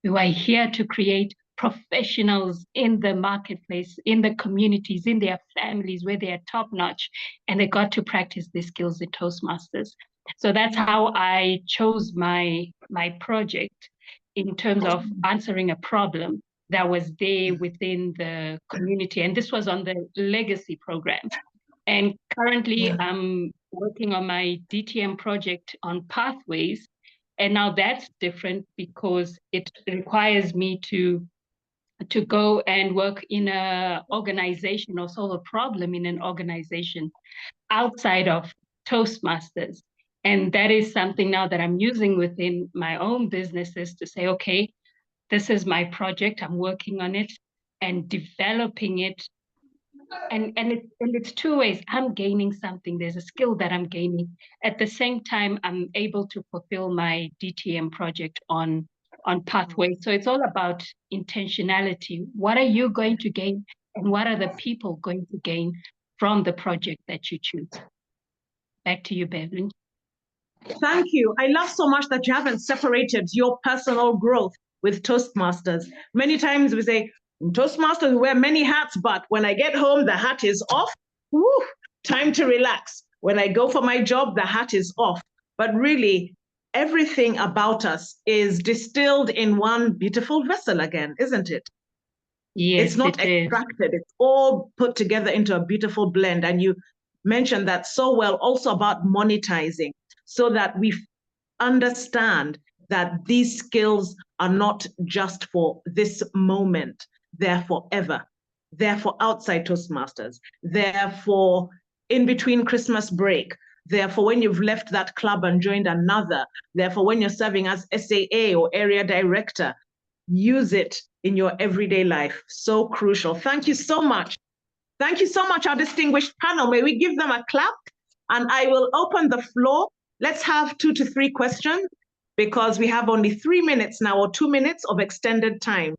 We are here to create professionals in the marketplace, in the communities, in their families where they are top-notch, and they got to practice these skills in Toastmasters. So that's how I chose my project in terms of answering a problem that was there within the community. And this was on the legacy program. And currently I'm working on my DTM project on pathways. And now that's different because it requires me to go and work in an organization or solve a problem in an organization outside of Toastmasters. And that is something now that I'm using within my own businesses to say, okay, this is my project, I'm working on it and developing it. And it's two ways. I'm gaining something. There's a skill that I'm gaining. At the same time, I'm able to fulfill my DTM project on pathways. So it's all about intentionality. What are you going to gain, and what are the people going to gain from the project that you choose? Back to you, Beverley. Thank you. I love so much that you haven't separated your personal growth with Toastmasters. Many times we say, in Toastmasters, we wear many hats, but when I get home, the hat is off. Woo, time to relax. When I go for my job, the hat is off. But really, everything about us is distilled in one beautiful vessel again, isn't it? Yes, it's not extracted. It's all put together into a beautiful blend. And you mentioned that so well, also about monetizing, so that we understand that these skills are not just for this moment, they're forever. They're for outside Toastmasters. They're for in between Christmas break. They're for when you've left that club and joined another. They're for when you're serving as SAA or area director. Use it in your everyday life. So crucial. Thank you so much. Thank you so much, our distinguished panel. May we give them a clap? And I will open the floor. Let's have 2 to 3 questions because we have only 3 minutes now or 2 minutes of extended time.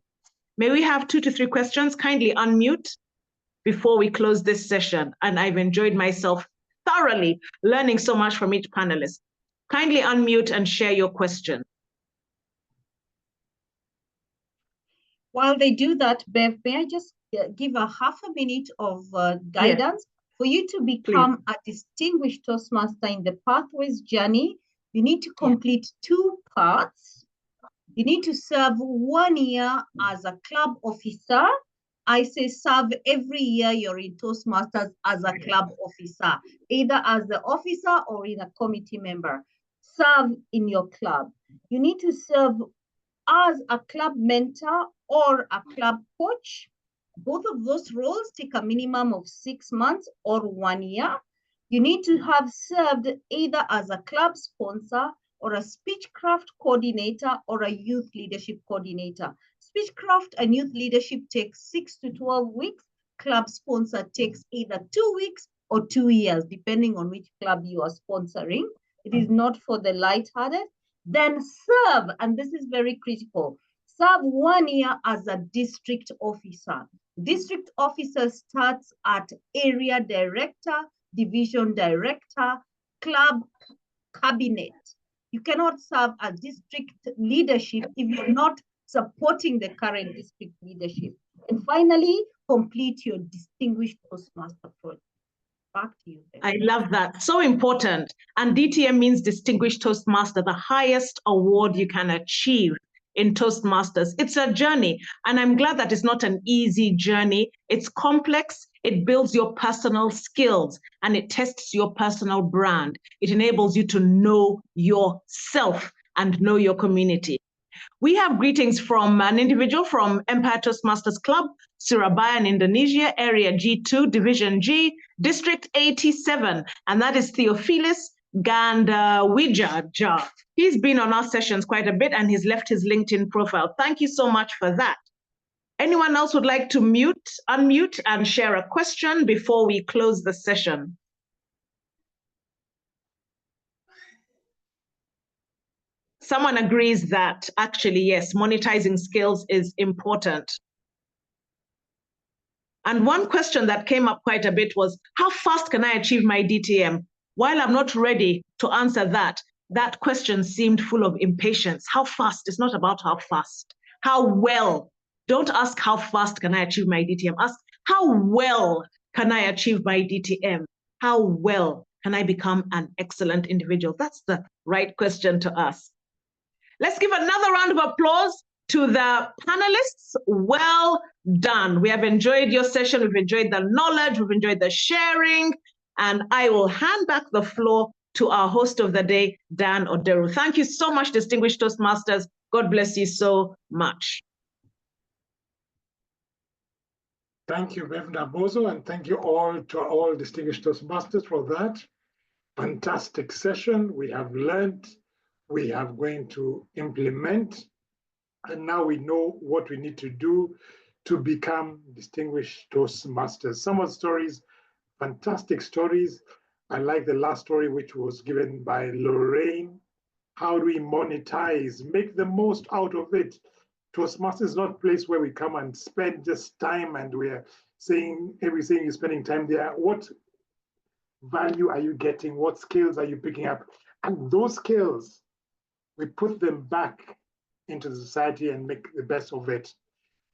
May we have 2 to 3 questions? Kindly unmute before we close this session. And I've enjoyed myself thoroughly learning so much from each panelist. Kindly unmute and share your question. While they do that, Bev, may I just give a half a minute of guidance? For you to become a distinguished Toastmaster in the Pathways journey, you need to complete 2 parts. You need to serve 1 year as a club officer. I say serve every year you're in Toastmasters as a club officer, either as the officer or in a committee member. Serve in your club. You need to serve as a club mentor or a club coach. Both of those roles take a minimum of 6 months or 1 year. You need to have served either as a club sponsor or a speechcraft coordinator or a youth leadership coordinator. Speechcraft and youth leadership takes 6 to 12 weeks. club sponsor takes either 2 weeks or 2 years, depending on which club you are sponsoring. It is not for the lighthearted. Then serve, and this is very critical, serve 1 year as a district officer. District officer starts at area director, division director, club cabinet. You cannot serve as district leadership if you're not supporting the current district leadership. And finally, complete your Distinguished Toastmaster project. Back to you. I love that. So important. And DTM means Distinguished Toastmaster, the highest award you can achieve in Toastmasters. It's a journey. And I'm glad that it's not an easy journey. It's complex. It builds your personal skills and it tests your personal brand. It enables you to know yourself and know your community. We have greetings from an individual from Empire Toastmasters Club, Surabaya in Indonesia, Area G2, Division G, District 87, and that is Theophilus Gandawijaja. He's been on our sessions quite a bit and he's left his LinkedIn profile. Thank you so much for that. Anyone else would like to unmute and share a question before we close the session? Someone agrees that actually, yes, monetizing skills is important. And one question that came up quite a bit was, how fast can I achieve my DTM? While I'm not ready to answer that, that question seemed full of impatience. How fast? It's not about how fast. How well? Don't ask how fast can I achieve my DTM. Ask how well can I achieve my DTM? How well can I become an excellent individual? That's the right question to ask. Let's give another round of applause to the panelists. Well done. We have enjoyed your session. We've enjoyed the knowledge. We've enjoyed the sharing. And I will hand back the floor to our host of the day, Dan Oderu. Thank you so much, Distinguished Toastmasters. God bless you so much. Thank you, Reverend Abozo, and thank you all to all Distinguished Toastmasters for that fantastic session. We have learned, we are going to implement, and now we know what we need to do to become Distinguished Toastmasters. Some of the stories, fantastic stories. I like the last story, which was given by Lorraine. How do we monetize, make the most out of it? Toastmasters is not a place where we come and spend just time and we're saying everything you're spending time there. What value are you getting? What skills are you picking up? And those skills, we put them back into the society and make the best of it.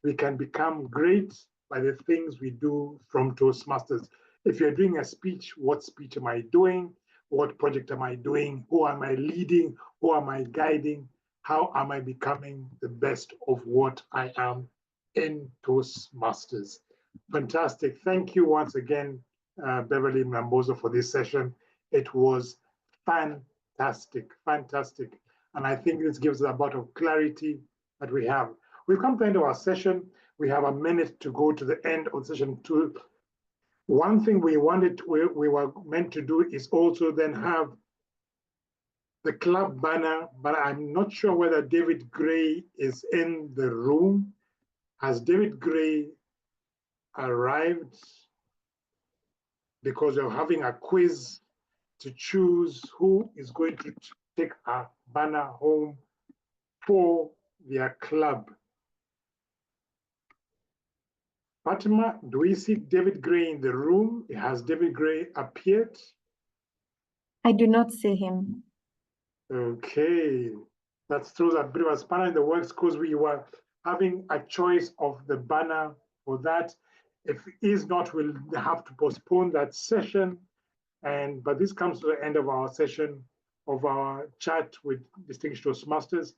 We can become great by the things we do from Toastmasters. If you're doing a speech, what speech am I doing? What project am I doing? Who am I leading? Who am I guiding? How am I becoming the best of what I am in Toastmasters? Fantastic. Thank you once again, Beverley Mbogo, for this session. It was fantastic, fantastic. And I think this gives us a lot of clarity that we have. We've come to the end of our session. We have a minute to go to the end of session 2. One thing we were meant to do is also then have the club banner, but I'm not sure whether David Gray is in the room. Has David Gray arrived? Because we're having a quiz to choose who is going to take a banner home for their club. Fatima, do we see David Gray in the room? Has David Gray appeared? I do not see him. Okay, that throws a bit of a spanner in the works because we were having a choice of the banner for that. If it is not, we'll have to postpone that session. But this comes to the end of our session, of our chat with Distinguished Toastmasters.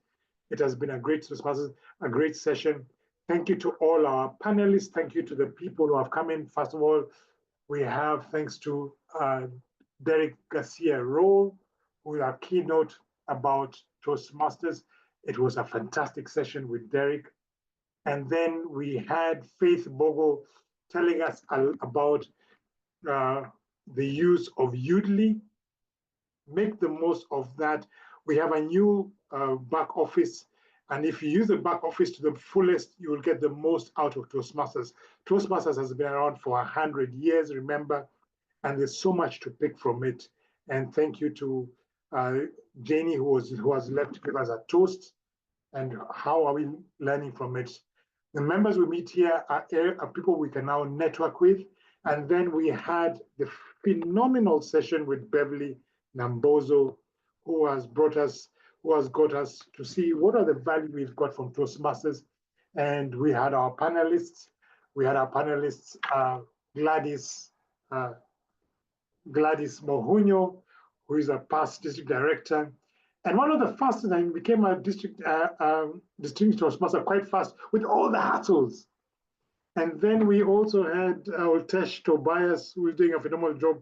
It has been a great Toastmasters, a great session. Thank you to all our panelists. Thank you to the people who have come in. First of all, we have thanks to Derek Garcia Rolle, with our keynote about Toastmasters. It was a fantastic session with Derek. And then we had Faith Mbogo telling us about the use of Yoodli. Make the most of that. We have a new back office And if you use the back office to the fullest, you will get the most out of Toastmasters. Toastmasters has been around for 100 years, remember, and there's so much to pick from it. And thank you to Janie, who has left to give us a toast. And how are we learning from it? The members we meet here are people we can now network with. And then we had the phenomenal session with Beverley Nambozo, who has got us to see what are the value we've got from Toastmasters. And we had our panelists. Gladys Muhunyo, who is a past district director. And one of the fastest, I became a distinguished Toastmaster quite fast with all the hassles. And then we also had Oltesh Thobias, who is doing a phenomenal job,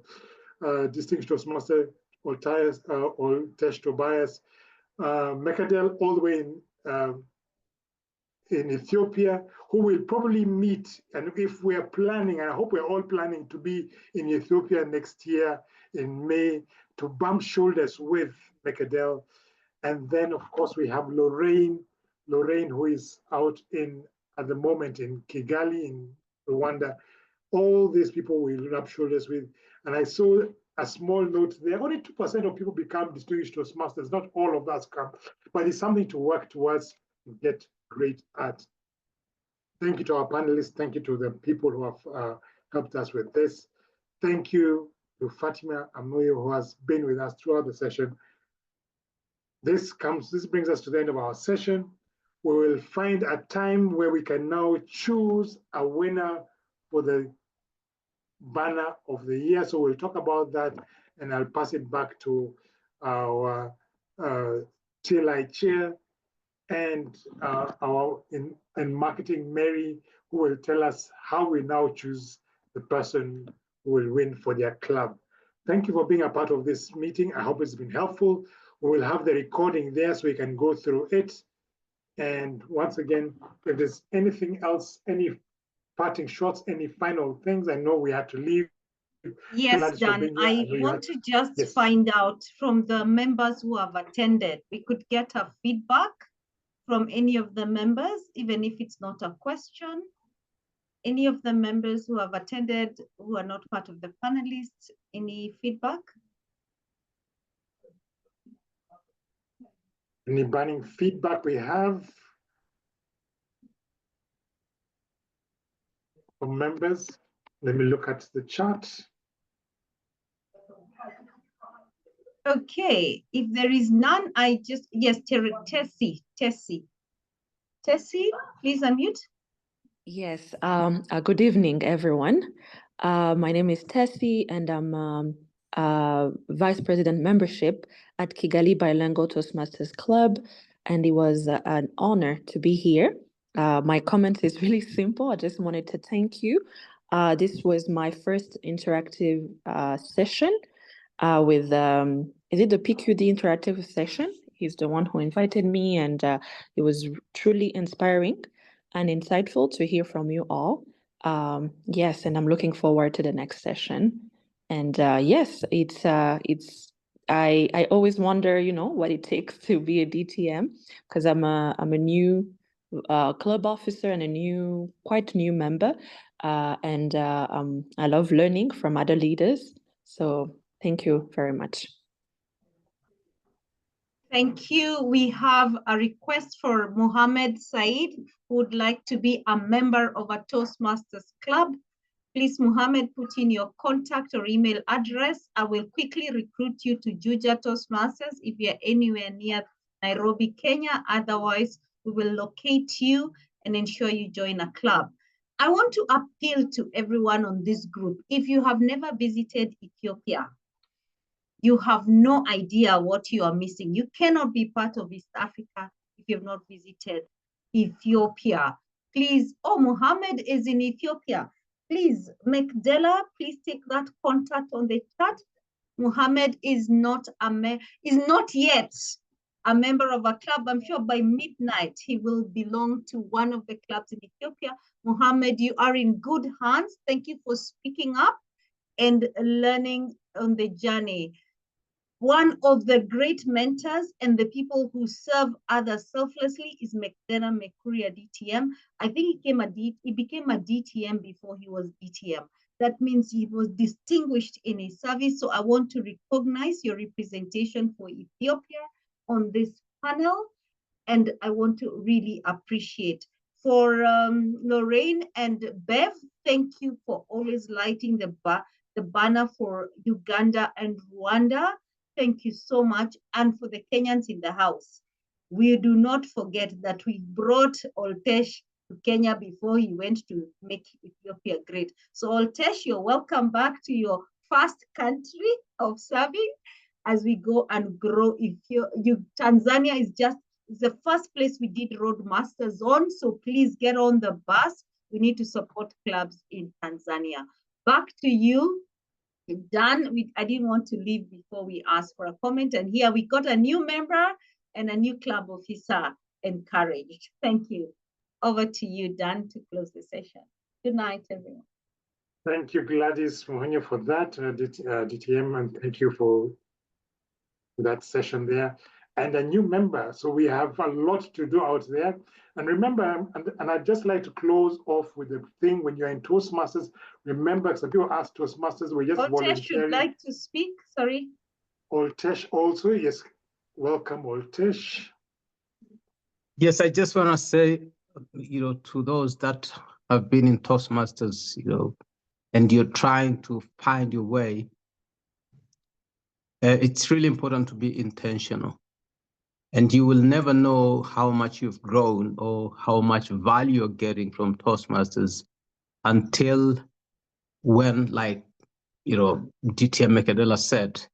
distinguished Toastmaster Oltesh Thobias, Mekedela, all the way in Ethiopia, who will probably meet, and if we are planning, and I hope we're all planning to be in Ethiopia next year in May, to bump shoulders with Mekedela. And then, of course, we have Lorraine, who is out at the moment in Kigali, in Rwanda. All these people will rub shoulders with. And I saw a small note there. Only 2% of people become distinguished Toastmasters. Not all of us come, but it's something to work towards and get great at. Thank you to our panelists. Thank you to the people who have helped us with this. Thank you to Fatima Amoyo, who has been with us throughout the session. This brings us to the end of our session. We will find a time where we can now choose a winner for the banner of the year. So we'll talk about that, and I'll pass it back to our TLI chair and our in marketing, Mary, who will tell us how we now choose the person who will win for their club. Thank you for being a part of this meeting. I hope it's been helpful. We will have the recording there so we can go through it. And once again, if there's anything else, any parting shots, any final things, I know we have to leave. Yes, Dan, I want to just find out from the members who have attended, we could get a feedback from any of the members, even if it's not a question. Any of the members who have attended, who are not part of the panelists, any feedback? Any burning feedback we have from members? Let me look at the chat. Okay, if there is none, yes, Tessie, please unmute. Yes, good evening, everyone. My name is Tessie, and I'm Vice President Membership at Kigali Bilingual Toastmasters Club, and it was an honor to be here. My comment is really simple. I just wanted to thank you. This was my first interactive session with, is it the PQD interactive session? He's the one who invited me, and it was truly inspiring and insightful to hear from you all. Yes, and I'm looking forward to the next session. And yes, I always wonder, what it takes to be a DTM, because I'm a new club officer and a quite new member, and I love learning from other leaders. So thank you very much. Thank you. We have a request for Mohammed Said, who would like to be a member of a Toastmasters club. Please, Mohammed, put in your contact or email address. I will quickly recruit you to Juja Toastmasters if you're anywhere near Nairobi, Kenya. Otherwise, we will locate you and ensure you join a club. I want to appeal to everyone on this group. If you have never visited Ethiopia, you have no idea what you are missing. You cannot be part of East Africa if you've not visited Ethiopia. Please, Mohammed is in Ethiopia. Please, Mekedela, please take that contact on the chat. Mohammed is not yet a member of a club. I'm sure by midnight he will belong to one of the clubs in Ethiopia. Mohammed, you are in good hands. Thank you for speaking up and learning on the journey. One of the great mentors and the people who serve others selflessly is Mekedela Mekuria DTM. I think he became a DTM before he was DTM. That means he was distinguished in his service. So I want to recognize your representation for Ethiopia on this panel. And I want to really appreciate. For Lorraine and Bev, thank you for always lighting the banner for Uganda and Rwanda. Thank you so much. And for the Kenyans in the house, we do not forget that we brought Oltesh to Kenya before he went to make Ethiopia great. So Oltesh, you're welcome back to your first country of serving as we go and grow. Tanzania is the first place we did Roadmasters on, so please get on the bus. We need to support clubs in Tanzania. Back to you, Dan. I didn't want to leave before we asked for a comment, and here we got a new member and a new club officer encouraged. Thank you. Over to you, Dan, to close the session. Good night, everyone. Thank you, Gladys Muhunyo, for that, DTM, and thank you for that session there. And a new member, so we have a lot to do out there. And remember, and I'd just like to close off with the thing, when you're in Toastmasters, remember, some people ask Toastmasters, we're just volunteering. Oltesh would like to speak, sorry. Oltesh also, yes. Welcome, Oltesh. Yes, I just want to say, to those that have been in Toastmasters, and you're trying to find your way, it's really important to be intentional. And you will never know how much you've grown or how much value you're getting from Toastmasters until when, like, DTM Mekedela said,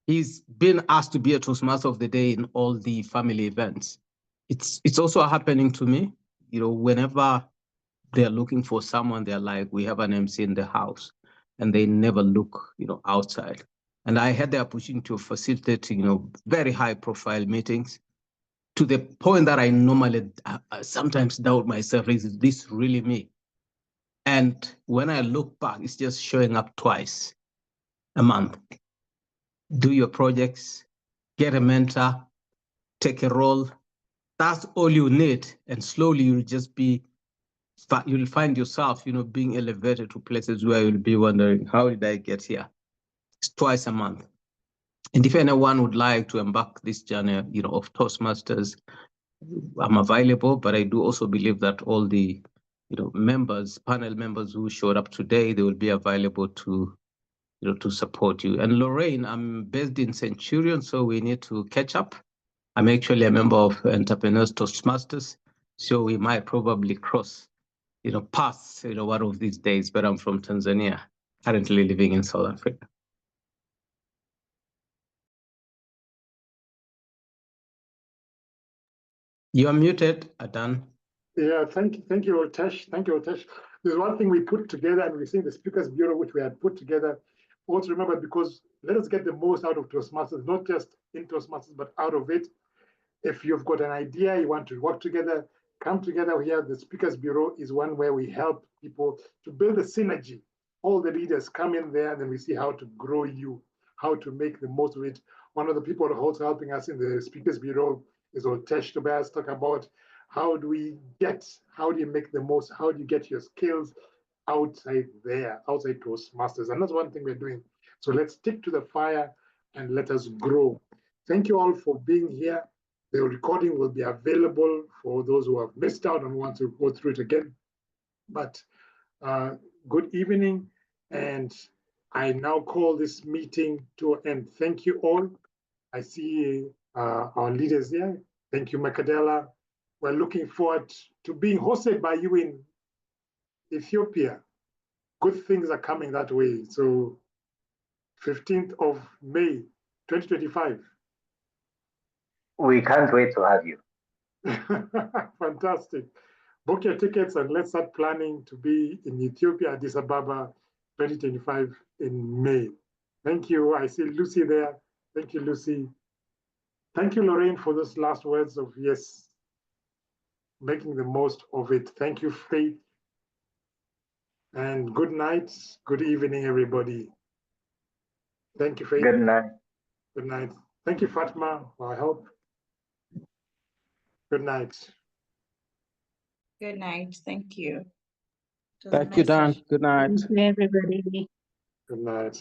he's been asked to be a Toastmaster of the day in all the family events. It's also happening to me, whenever they're looking for someone, they're like, we have an MC in the house, and they never look, outside. And I had the opportunity of facilitating, very high profile meetings, to the point that I normally sometimes doubt myself, is this really me? And when I look back, it's just showing up twice a month. Do your projects, get a mentor, take a role. That's all you need. And slowly you'll find yourself, being elevated to places where you'll be wondering, how did I get here? It's twice a month. And if anyone would like to embark this journey, of Toastmasters, I'm available, but I do also believe that all the, panel members who showed up today, they will be available to, to support you. And Lorraine, I'm based in Centurion, so we need to catch up. I'm actually a member of Entrepreneurs Toastmasters, so we might probably cross, paths, one of these days, but I'm from Tanzania, currently living in South Africa. You are muted, Adan. Yeah, thank you, Oltesh. Thank you, Oltesh. There's one thing we put together, and we see the Speakers Bureau, which we had put together. Also remember, because let us get the most out of Toastmasters, not just in Toastmasters, but out of it. If you've got an idea, you want to work together, come together here. The Speakers Bureau is one where we help people to build a synergy. All the leaders come in there, and then we see how to grow you, how to make the most of it. One of the people also helping us in the Speakers Bureau is Oltesh Thobias, talk about how do you make the most, how do you get your skills outside there, outside Toastmasters. And that's one thing we're doing. So let's stick to the fire and let us grow. Thank you all for being here. The recording will be available for those who have missed out and want to go through it again. But good evening, and I now call this meeting to an end. Thank you all. I see our leaders here. Thank you, Mekedela. We're looking forward to being hosted by you in Ethiopia. Good things are coming that way. So 15th of May, 2025. We can't wait to have you. Fantastic. Book your tickets and let's start planning to be in Ethiopia, Addis Ababa, 2025 in May. Thank you. I see Lucy there. Thank you, Lucy. Thank you, Lorraine, for those last words of yes, making the most of it. Thank you, Faith. And good night, good evening, everybody. Thank you, Faith. Good night. Good night. Thank you, Fatma, for our help. Good night. Good night. Thank you. Thank you, Dan. Good night. Thank you, everybody. Good night.